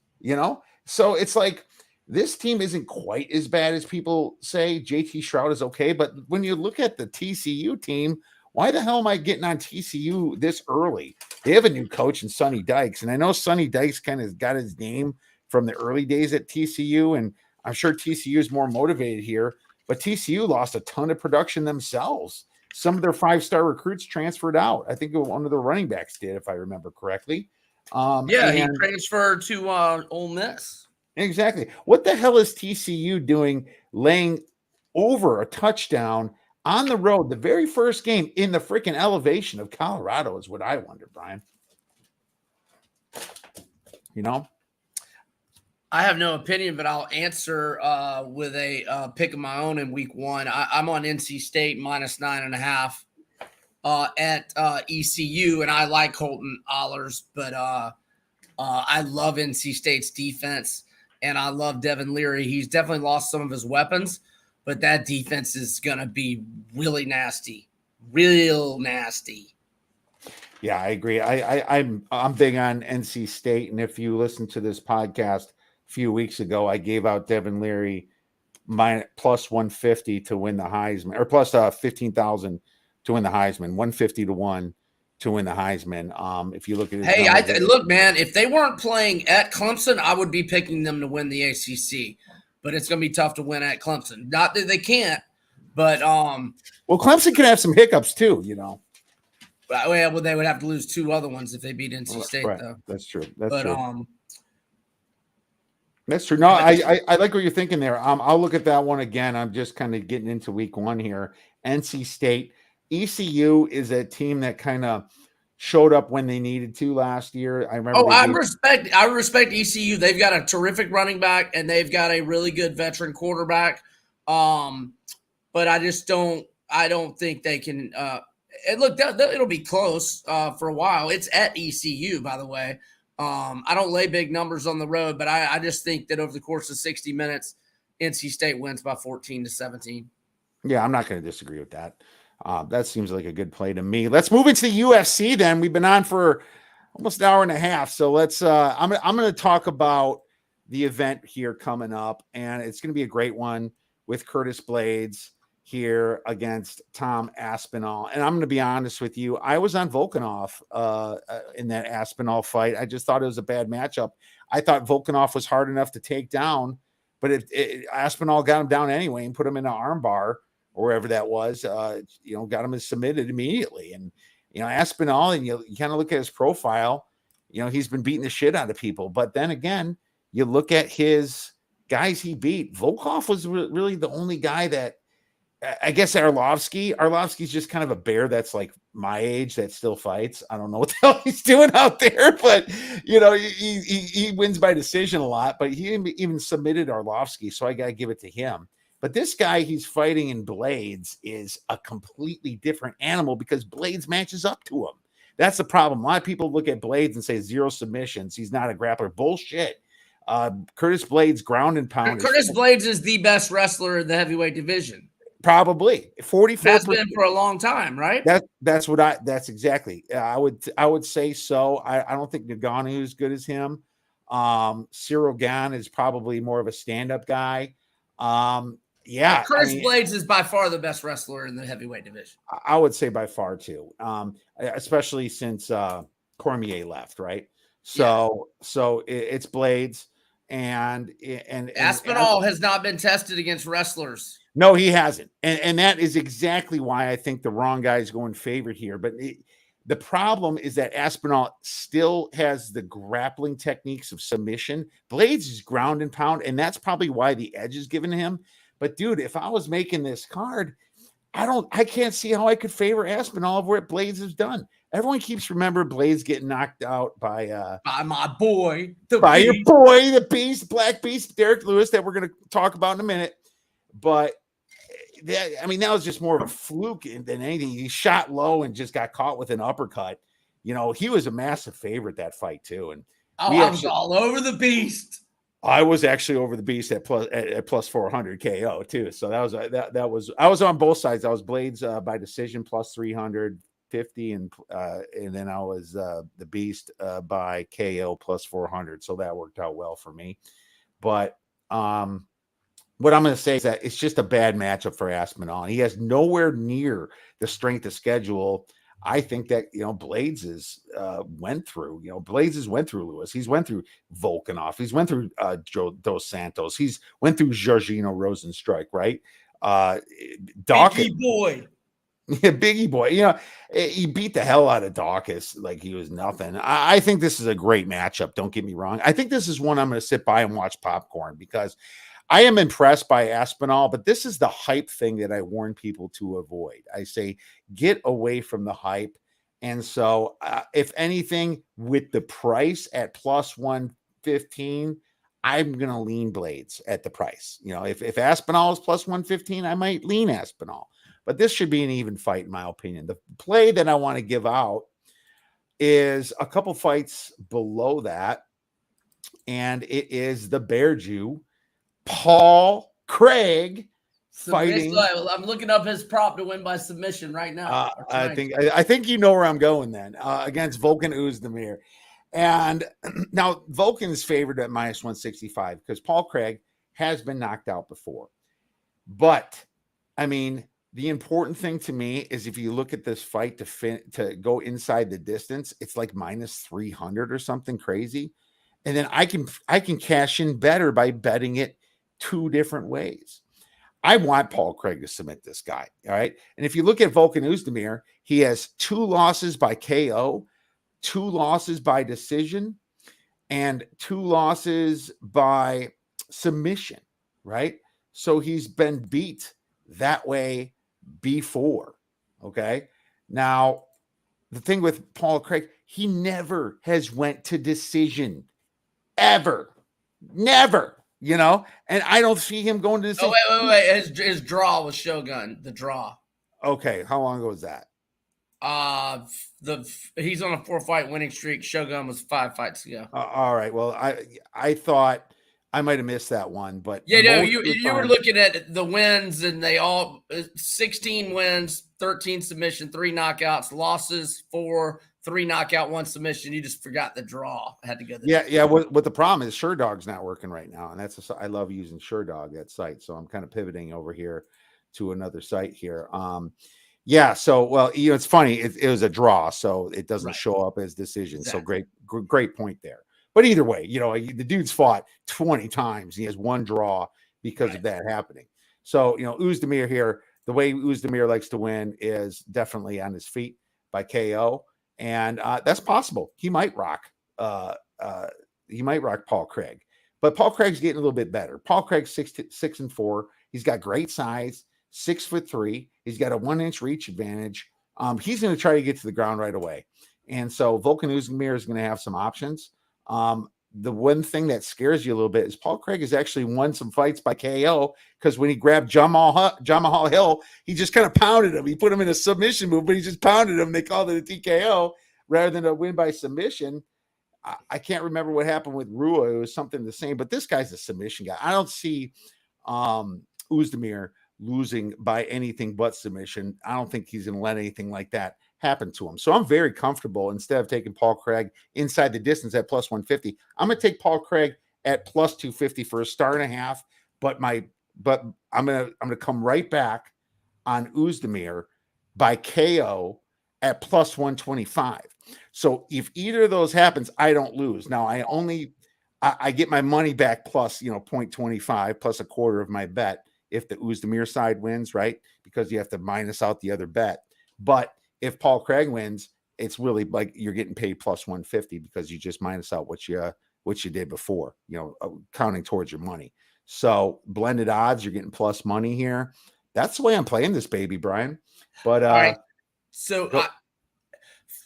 So it's like this team isn't quite as bad as people say. JT Shroud is okay. But when you look at the TCU team, why the hell am I getting on TCU this early? They have a new coach in Sonny Dykes. And I know Sonny Dykes kind of got his name from the early days at TCU. And I'm sure TCU is more motivated here, but TCU lost a ton of production themselves. Some of their 5-star recruits transferred out. I think one of the running backs did, if I remember correctly. He transferred to Ole Miss. Exactly. What the hell is TCU doing laying over a touchdown on the road, the very first game in the freaking elevation of Colorado is what I wonder, Brian. You know? I have no opinion, but I'll answer with a pick of my own in week 1. I'm on NC State minus 9.5 at ECU, and I like Helton Allers, but I love NC State's defense, and I love Devin Leary. He's definitely lost some of his weapons, but that defense is going to be really nasty, real nasty. Yeah, I agree. I'm big on NC State, and if you listen to this podcast a few weeks ago, I gave out Devin Leary plus 150 to win the Heisman, or plus 15,000 to win the Heisman, 150 to 1 to win the Heisman. If you look at it, look, man, if they weren't playing at Clemson, I would be picking them to win the ACC. But it's going to be tough to win at Clemson. Not that they can't, but well, Clemson can have some hiccups too, you know. Well, they would have to lose 2 other ones if they beat NC State, right. though. That's true. That's true. That's true. No, I like what you're thinking there. I'll look at that one again. I'm just kind of getting into week 1 here. NC State. ECU is a team that kind of showed up when they needed to last year. I remember. I respect ECU. They've got a terrific running back, and they've got a really good veteran quarterback. But I just don't. I don't think they can. And look, it'll be close for a while. It's at ECU, by the way. I don't lay big numbers on the road, but I just think that over the course of 60 minutes, NC State wins by 14-17. Yeah, I'm not going to disagree with that. That seems like a good play to me. Let's move into the UFC then. We've been on for almost an hour and a half. So let's I'm going to talk about the event here coming up, and it's going to be a great one with Curtis Blades here against Tom Aspinall. And I'm going to be honest with you, I was on Volkanov in that Aspinall fight. I just thought it was a bad matchup. I thought Volkanov was hard enough to take down, but Aspinall got him down anyway and put him in an arm bar or wherever that was, got him submitted immediately. And, Aspinall, and you kind of look at his profile, he's been beating the shit out of people. But then again, you look at his guys he beat. Volkov was really the only guy that, I guess Arlovsky's just kind of a bear that's like my age that still fights. I don't know what the hell he's doing out there, but he wins by decision a lot, but he even submitted Arlovsky. So I got to give it to him. But this guy he's fighting in Blades is a completely different animal because Blades matches up to him. That's the problem. A lot of people look at Blades and say 0 submissions. He's not a grappler. Bullshit. Curtis Blades ground and pound. Curtis Blades is the best wrestler in the heavyweight division. Probably 44%. That's been for a long time, right? That's exactly. I would say so. I don't think Ngannou is as good as him. Cyril Gane is probably more of a stand-up guy. Curtis Blades is by far the best wrestler in the heavyweight division. I would say by far too. Especially since Cormier left, right? So it's Blades and Aspinall has not been tested against wrestlers. No, he hasn't. And that is exactly why I think the wrong guy is going favorite here. But the problem is that Aspinall still has the grappling techniques of submission. Blades is ground and pound, and that's probably why the edge is given to him. But, dude, if I was making this card, I can't see how I could favor Aspinall of what Blades has done. Everyone keeps remembering Blades getting knocked out by my boy, your boy, the Beast, Black Beast, Derek Lewis, that we're going to talk about in a minute. But that was just more of a fluke than anything. He shot low and just got caught with an uppercut. He was a massive favorrit that fight too. And I was all over the Beast. I was actually over the Beast at plus 400 KO too. So that was I was on both sides. I was Blades by decision plus 350, and then I was the Beast by KO plus 400. So that worked out well for me. But what I'm going to say is that it's just a bad matchup for Aspinall. He has nowhere near the strength of schedule I think that, Blades is went through, Blades has went through Lewis. He's went through Volkanov. He's went through Joe Dos Santos. He's went through Jorginho Rosenstrike, right? Dawkins. Biggie boy. Yeah, Biggie boy. He beat the hell out of Dawkins like he was nothing. I think this is a great matchup. Don't get me wrong. I think this is one I'm going to sit by and watch popcorn because I am impressed by Aspinall, but this is the hype thing that I warn people to avoid. I say, get away from the hype. And so if anything, with the price at plus 115, I'm going to lean Blades at the price. If Aspinall is plus 115, I might lean Aspinall. But this should be an even fight, in my opinion. The play that I want to give out is a couple fights below that, and it is the Bear Jew, Paul Craig, fighting. I'm looking up his prop to win by submission right now. I think you know where I'm going then, against Volkan Oezdemir. And now Volkan is favored at minus 165 because Paul Craig has been knocked out before. But, I mean, the important thing to me is if you look at this fight to go inside the distance, it's like minus 300 or something crazy. And then I can cash in better by betting it two different ways. I want Paul Craig to submit this guy. All right. And if you look at Volkan Oezdemir, he has 2 losses by KO, 2 losses by decision, and 2 losses by submission. Right. So he's been beat that way before. Okay. Now, the thing with Paul Craig, he never has went to decision ever. Never, and I don't see him going to decision. Oh, wait. His draw was Shogun, the draw. Okay. How long ago was that? He's on a 4-fight winning streak. Shogun was 5 fights ago. All right. Well, I thought I might have missed that one, but yeah, no, you were looking at the wins, and they all 16 wins, 13 submission, 3 knockouts, losses 4, 3 knockout, 1 submission. You just forgot the draw. I had to go there. Yeah. What the problem is, SureDog's not working right now, and I love using SureDog, that site. So I'm kind of pivoting over here to another site here. Yeah. So, well, it's funny. It was a draw, so it doesn't show up as decision. Exactly. So great point there. But either way, the dude's fought 20 times. He has 1 draw because of that happening. So, Oezdemir here, the way Oezdemir likes to win is definitely on his feet by KO. And that's possible. He might rock Paul Craig. But Paul Craig's getting a little bit better. Paul Craig's 6'4". He's got great size, 6'3". He's got a 1-inch reach advantage. He's going to try to get to the ground right away. And so Volkan Oezdemir is going to have some options. The one thing that scares you a little bit is Paul Craig has actually won some fights by KO because when he grabbed Jamal Hill, he just kind of pounded him. He put him in a submission move, but he just pounded him. They called it a TKO rather than a win by submission. I can't remember what happened with Rua. It was something the same, but this guy's a submission guy. I don't see Oezdemir losing by anything but submission. I don't think he's going to let anything like that happen to him. So I'm very comfortable instead of taking Paul Craig inside the distance at plus 150. I'm going to take Paul Craig at plus 250 for a 1.5 stars, but I'm going to come right back on Oezdemir by KO at plus 125. So if either of those happens, I don't lose. Now I get my money back plus, 0.25 plus a quarter of my bet if the Oezdemir side wins, right? Because you have to minus out the other bet. But if Paul Craig wins, it's really like you're getting paid plus 150 because you just minus out what you did before, counting towards your money. So blended odds, you're getting plus money here. That's the way I'm playing this baby, Brian. But all right. So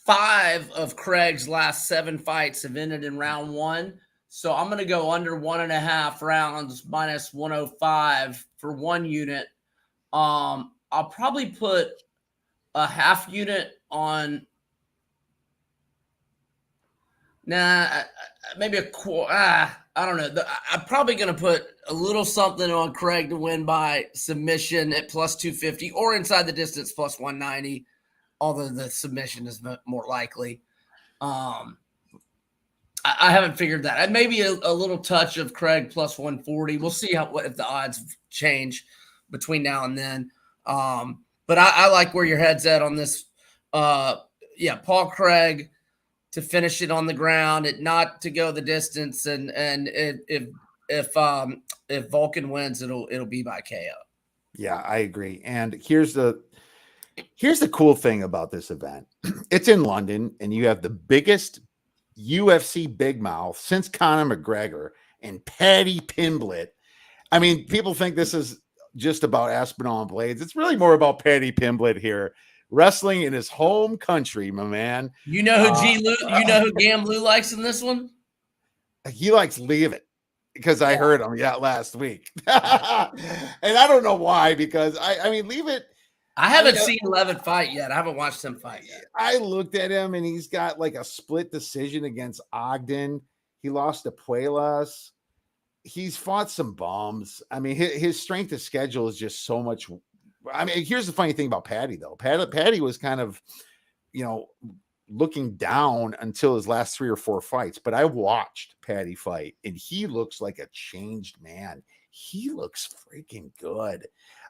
5 of Craig's last 7 fights have ended in round 1. So I'm going to go under 1.5 rounds minus 105 for 1 unit. I'll probably put a half unit on. Maybe a quarter. I don't know. I'm probably going to put a little something on Craig to win by submission at plus 250 or inside the distance plus 190. Although the submission is more likely. I haven't figured that. Maybe a little touch of Craig plus 140. We'll see if the odds change between now and then. But I like where your head's at on this Paul Craig to finish it on the ground, it not to go the distance, and if Vulcan wins, it'll be by KO. Yeah, I agree. And here's the cool thing about this event. It's in London, and you have the biggest UFC big mouth since Conor McGregor and Paddy Pimblett. I mean, people think this is just about Aspinall and Blades. It's really more about Paddy Pimblett here, wrestling in his home country, my man. You know who you know who Gam Lou likes in this one? He likes Leave It because I heard him last week. And I don't know why, because I mean, Leave It. I haven't seen Levitt fight yet. I haven't watched him fight yet. I looked at him, and he's got like a split decision against Ogden. He lost to Puelas. He's fought some bums. I mean, his strength of schedule is just so much. I mean, here's the funny thing about Paddy, though. Paddy was kind of, looking down until his last 3 or 4 fights. But I watched Paddy fight, and he looks like a changed man. He looks freaking good.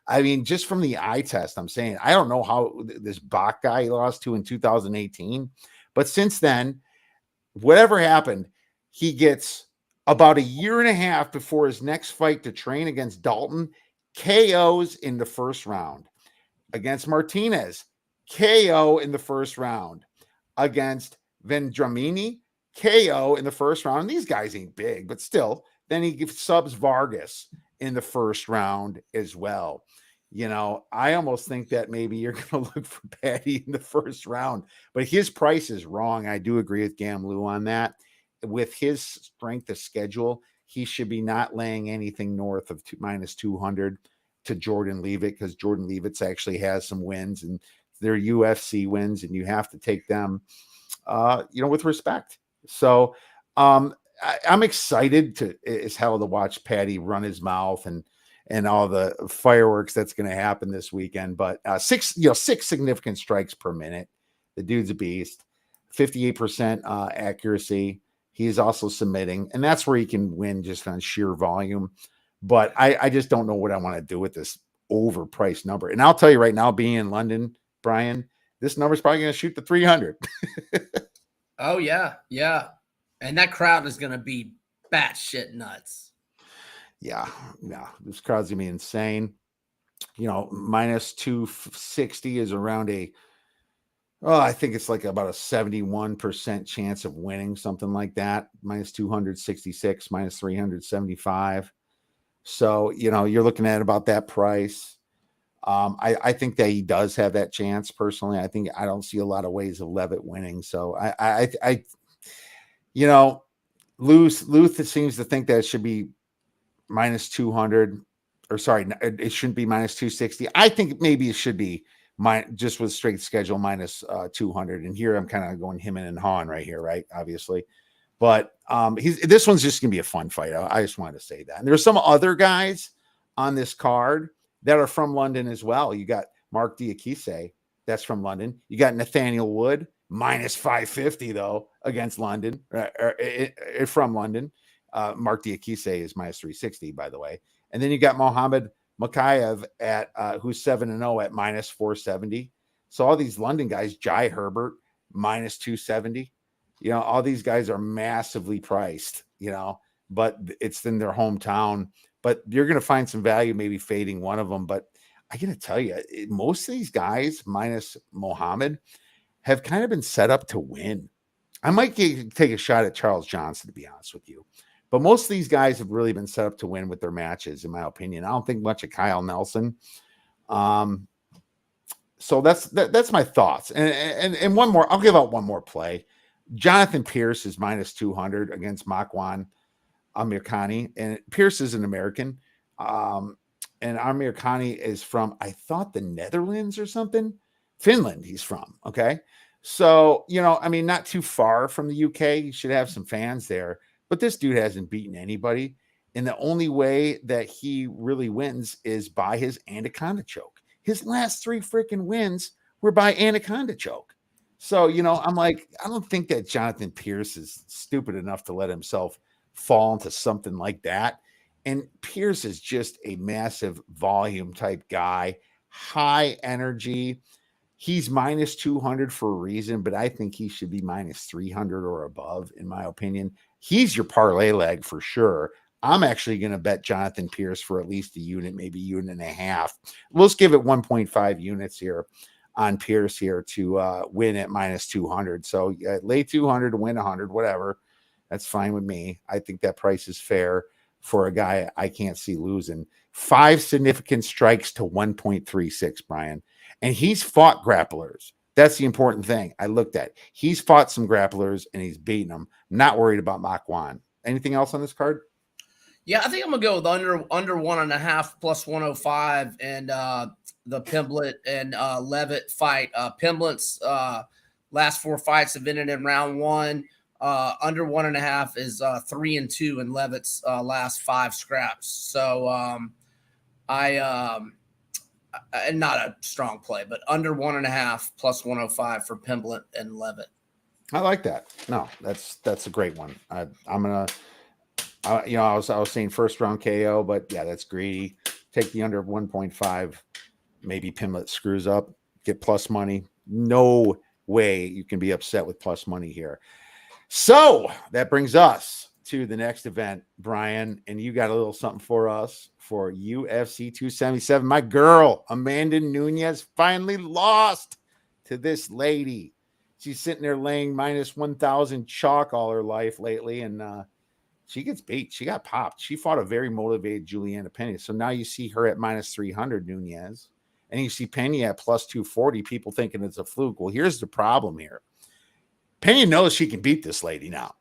I mean, just from the eye test, I'm saying, I don't know how this Bach guy he lost to in 2018, but since then, whatever happened, he gets about a year and a half before his next fight to train against Dalton, KOs in the first round. Against Martinez, KO in the first round. Against Vendramini, KO in the first round. And these guys ain't big, but still. Then he subs Vargas in the first round as well. I almost think that maybe you're going to look for Paddy in the first round, but his price is wrong. I do agree with Gamlu on that. With his strength of schedule, he should be not laying anything north of minus 200 to Jordan Leavitt, because Jordan Leavitt actually has some wins, and they're UFC wins, and you have to take them, with respect. So I'm excited as hell to watch Paddy run his mouth and all the fireworks that's going to happen this weekend. But 6 significant strikes per minute. The dude's a beast. 58% accuracy. He's also submitting, and that's where he can win just on sheer volume. But I just don't know what I want to do with this overpriced number. And I'll tell you right now, being in London, Brian, this number is probably going to shoot to 300. Oh, yeah. Yeah. And that crowd is going to be batshit nuts. Yeah. This crowd's going to be insane. Minus 260 is around I think it's like about a 71% chance of winning, something like that. Minus 266, minus 375. So, you're looking at about that price. I think that he does have that chance personally. I don't see a lot of ways of Levitt winning. So Luth seems to think that it should be minus 200, or sorry, it shouldn't be minus 260. I think maybe it should be just with straight schedule minus 200. And here I'm kind of going him and hawing right here, right? Obviously. But this one's just going to be a fun fight. I just wanted to say that. And there's some other guys on this card that are from London as well. You got Mark Diakise, that's from London. You got Nathaniel Wood, minus 550, though, against London, from London. Mark Diakise is minus 360, by the way. And then you got Mohammed Makayev at who's 7-0 at minus 470. So all these London guys, Jai Herbert, minus 270. All these guys are massively priced, but it's in their hometown. But you're going to find some value maybe fading one of them. But I got to tell you, most of these guys, minus Mohammed, have kind of been set up to win. I might take a shot at Charles Johnson, to be honest with you. But most of these guys have really been set up to win with their matches, in my opinion. I don't think much of Kyle Nelson. So that's my thoughts. And one more, I'll give out one more play. Jonathan Pierce is minus 200 against Makwan Amirkhani, and Pierce is an American. And Amirkhani is from, I thought, the Netherlands or something. Finland, he's from. Okay. So, not too far from the UK. You should have some fans there. But this dude hasn't beaten anybody. And the only way that he really wins is by his anaconda choke. His last 3 freaking wins were by anaconda choke. So, I'm like, I don't think that Jonathan Pierce is stupid enough to let himself fall into something like that. And Pierce is just a massive volume type guy, high energy. He's minus 200 for a reason, but I think he should be minus 300 or above, in my opinion. He's your parlay leg for sure. I'm actually going to bet Jonathan Pierce for at least a unit, maybe unit and a half. Let's give it 1.5 units here on Pierce here to win at minus 200. So lay 200 to win 100, whatever. That's fine with me. I think that price is fair for a guy I can't see losing. 5 significant strikes to 1.36, Brian. And he's fought grapplers. That's the important thing I looked at. He's fought some grapplers and he's beaten them. Not worried about Makwan. Anything else on this card? Yeah, I think I'm gonna go with under 1.5 plus 105 and the Pimblett and Levitt fight. Pimblett's last 4 fights have ended in round 1. Under 1.5 is 3-2 in Levitt's last 5 scraps. So and not a strong play, but under 1.5 plus 105 for Pimblett and Levitt. I like that. No, that's a great one. I'm gonna, I was saying first round KO, but yeah, that's greedy. Take the under 1.5. Maybe Pimblett screws up, get plus money. No way you can be upset with plus money here. So that brings us to the next event, Brian, and you got a little something for us for UFC 277. My girl, Amanda Nunes, finally lost to this lady. She's sitting there laying minus 1,000 chalk all her life lately, and she gets beat. She got popped. She fought a very motivated Juliana Pena. So now you see her at minus 300, Nunes, and you see Pena at plus 240, people thinking it's a fluke. Well, here's the problem here. Pena knows she can beat this lady now.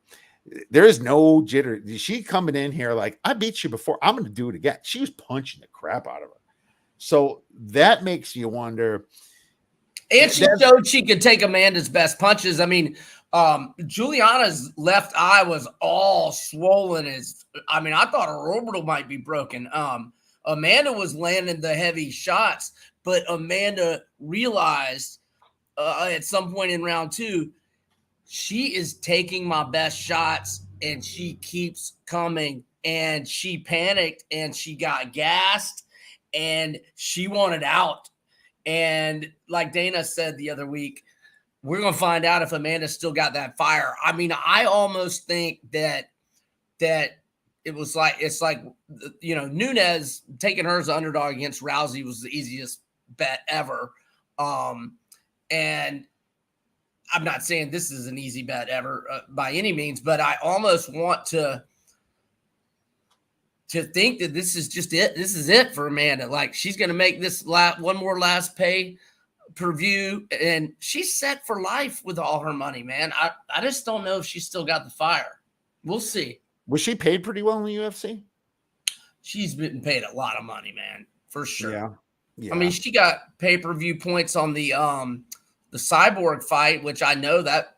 There is no jitter. She coming in here like, I beat you before. I'm going to do it again. She was punching the crap out of her. So that makes you wonder. And she showed she could take Amanda's best punches. I mean, Juliana's left eye was all swollen. I thought her orbital might be broken. Amanda was landing the heavy shots, but Amanda realized at some point in round 2, she is taking my best shots and she keeps coming, and she panicked and she got gassed and she wanted out. And like Dana said the other week, we're going to find out if Amanda still got that fire. I mean, I almost think that it was like, it's like, Nunes taking her as an underdog against Rousey was the easiest bet ever. And I'm not saying this is an easy bet ever by any means, but I almost want to think that this is just it. This is it for Amanda. Like, she's going to make this one more last pay per view, and she's set for life with all her money, man. I just don't know if she's still got the fire. We'll see. Was she paid pretty well in the UFC? She's been paid a lot of money, man, for sure. Yeah. I mean, she got pay-per-view points on the Cyborg fight, which I know that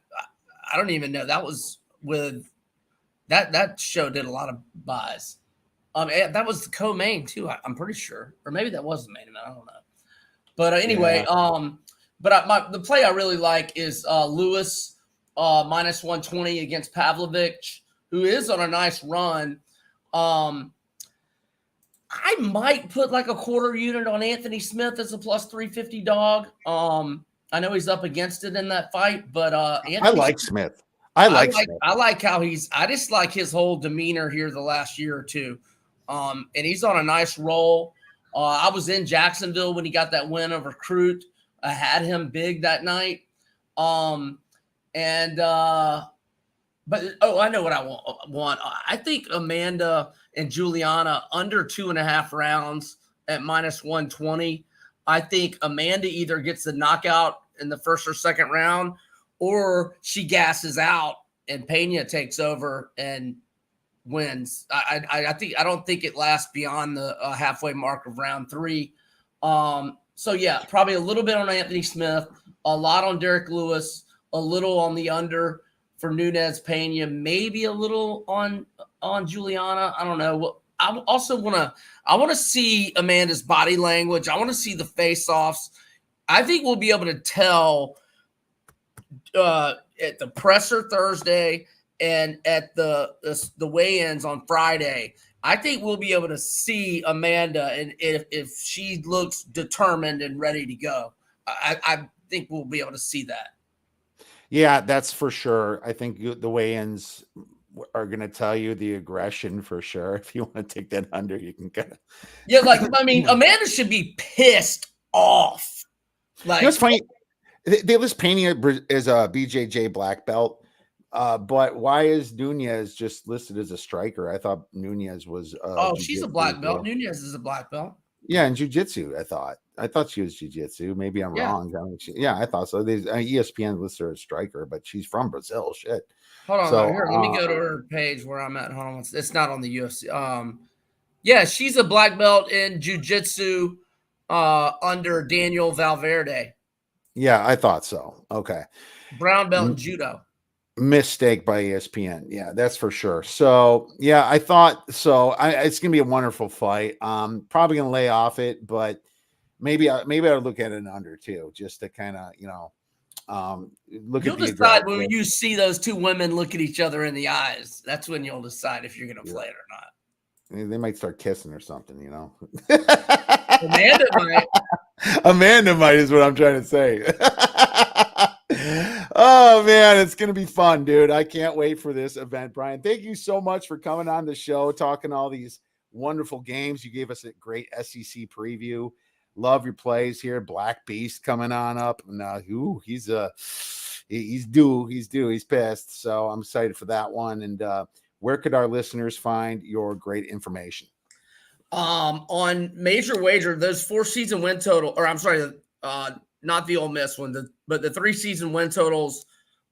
I don't even know that was with that show did a lot of buys. That was the co-main too. I'm pretty sure, or maybe that was the main event. I don't know. But anyway, the play I really like is Lewis minus 120 against Pavlovich, who is on a nice run. I might put like a quarter unit on Anthony Smith as a plus 350 dog. I know he's up against it in that fight, but I like Smith. I like how I just like his whole demeanor here the last year or two. And he's on a nice roll. I was in Jacksonville when he got that win over Crute. I had him big that night. But I know what I want. I think Amanda and Juliana under 2.5 rounds at minus 120. I think Amanda either gets the knockout in the first or second round, or she gasses out and Pena takes over and wins. I don't think it lasts beyond the halfway mark of round 3. So yeah, probably a little bit on Anthony Smith, a lot on Derek Lewis, a little on the under for Nunes Pena, maybe a little on Juliana. I don't know. I also want to see Amanda's body language. I want to see the face-offs. I think we'll be able to tell at the presser Thursday and at the weigh-ins on Friday. I think we'll be able to see Amanda, and if she looks determined and ready to go. think we'll be able to see that. Yeah, that's for sure. I think the weigh-ins are going to tell you the aggression for sure. If you want to take that under, you can kind of. Yeah, like I mean, Amanda should be pissed off. Like, it's funny. They was painting it as a BJJ black belt, but why is Nunez just listed as a striker? I thought Nunez was. She's a black belt. Nunez is a black belt. Yeah, in jiu-jitsu, I thought she was jiu-jitsu. Maybe I'm wrong. I thought so. ESPN lists her as striker, but she's from Brazil. Shit. Hold on, here. Let me go to her page where I'm at. Hold on, it's not on the UFC. Yeah, she's a black belt in jiu-jitsu under Daniel Valverde. Yeah, I thought so. Okay. Brown belt in judo. Mistake by ESPN. Yeah, that's for sure. So yeah, I thought so. It's gonna be a wonderful fight. Probably gonna lay off it, but maybe I'll look at it under too, just to kind of look. You'll decide when you see those two women look at each other in the eyes. That's when you'll decide if you're gonna play it or not. They might start kissing or something, Amanda might. Amanda might is what I'm trying to say. Oh man, it's gonna be fun, dude. I can't wait for this event. Brian, thank you so much for coming on the show, talking all these wonderful games. You gave us a great SEC preview. Love your plays here. Black Beast coming on up. Now, he's due. He's pissed. So I'm excited for that one. And where could our listeners find your great information? On Major Wager, those 4-season win total, or I'm sorry, not the Ole Miss one, but the 3-season win totals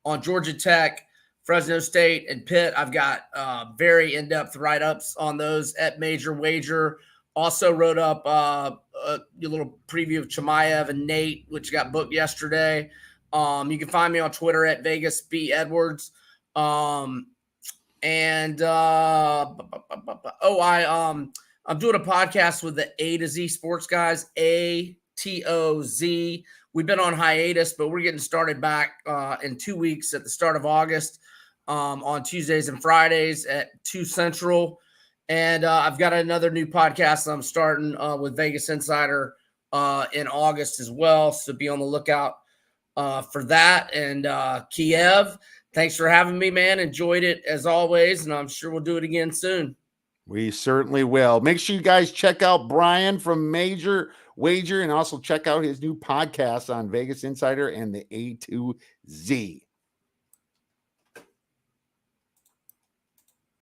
on Georgia Tech, Fresno State, and Pitt. I've got very in-depth write-ups on those at Major Wager. Also wrote up a little preview of Chimaev and Nate, which got booked yesterday. You can find me on Twitter at Vegas B Edwards. I'm doing a podcast with the A to Z Sports guys, ATOZ. We've been on hiatus, but we're getting started back in 2 weeks at the start of August on Tuesdays and Fridays at 2 Central. And I've got another new podcast I'm starting with Vegas Insider in August as well. So be on the lookout for that. And Kiev, thanks for having me, man. Enjoyed it as always. And I'm sure we'll do it again soon. We certainly will. Make sure you guys check out Brian from Major Wager and also check out his new podcast on Vegas Insider and the A to Z.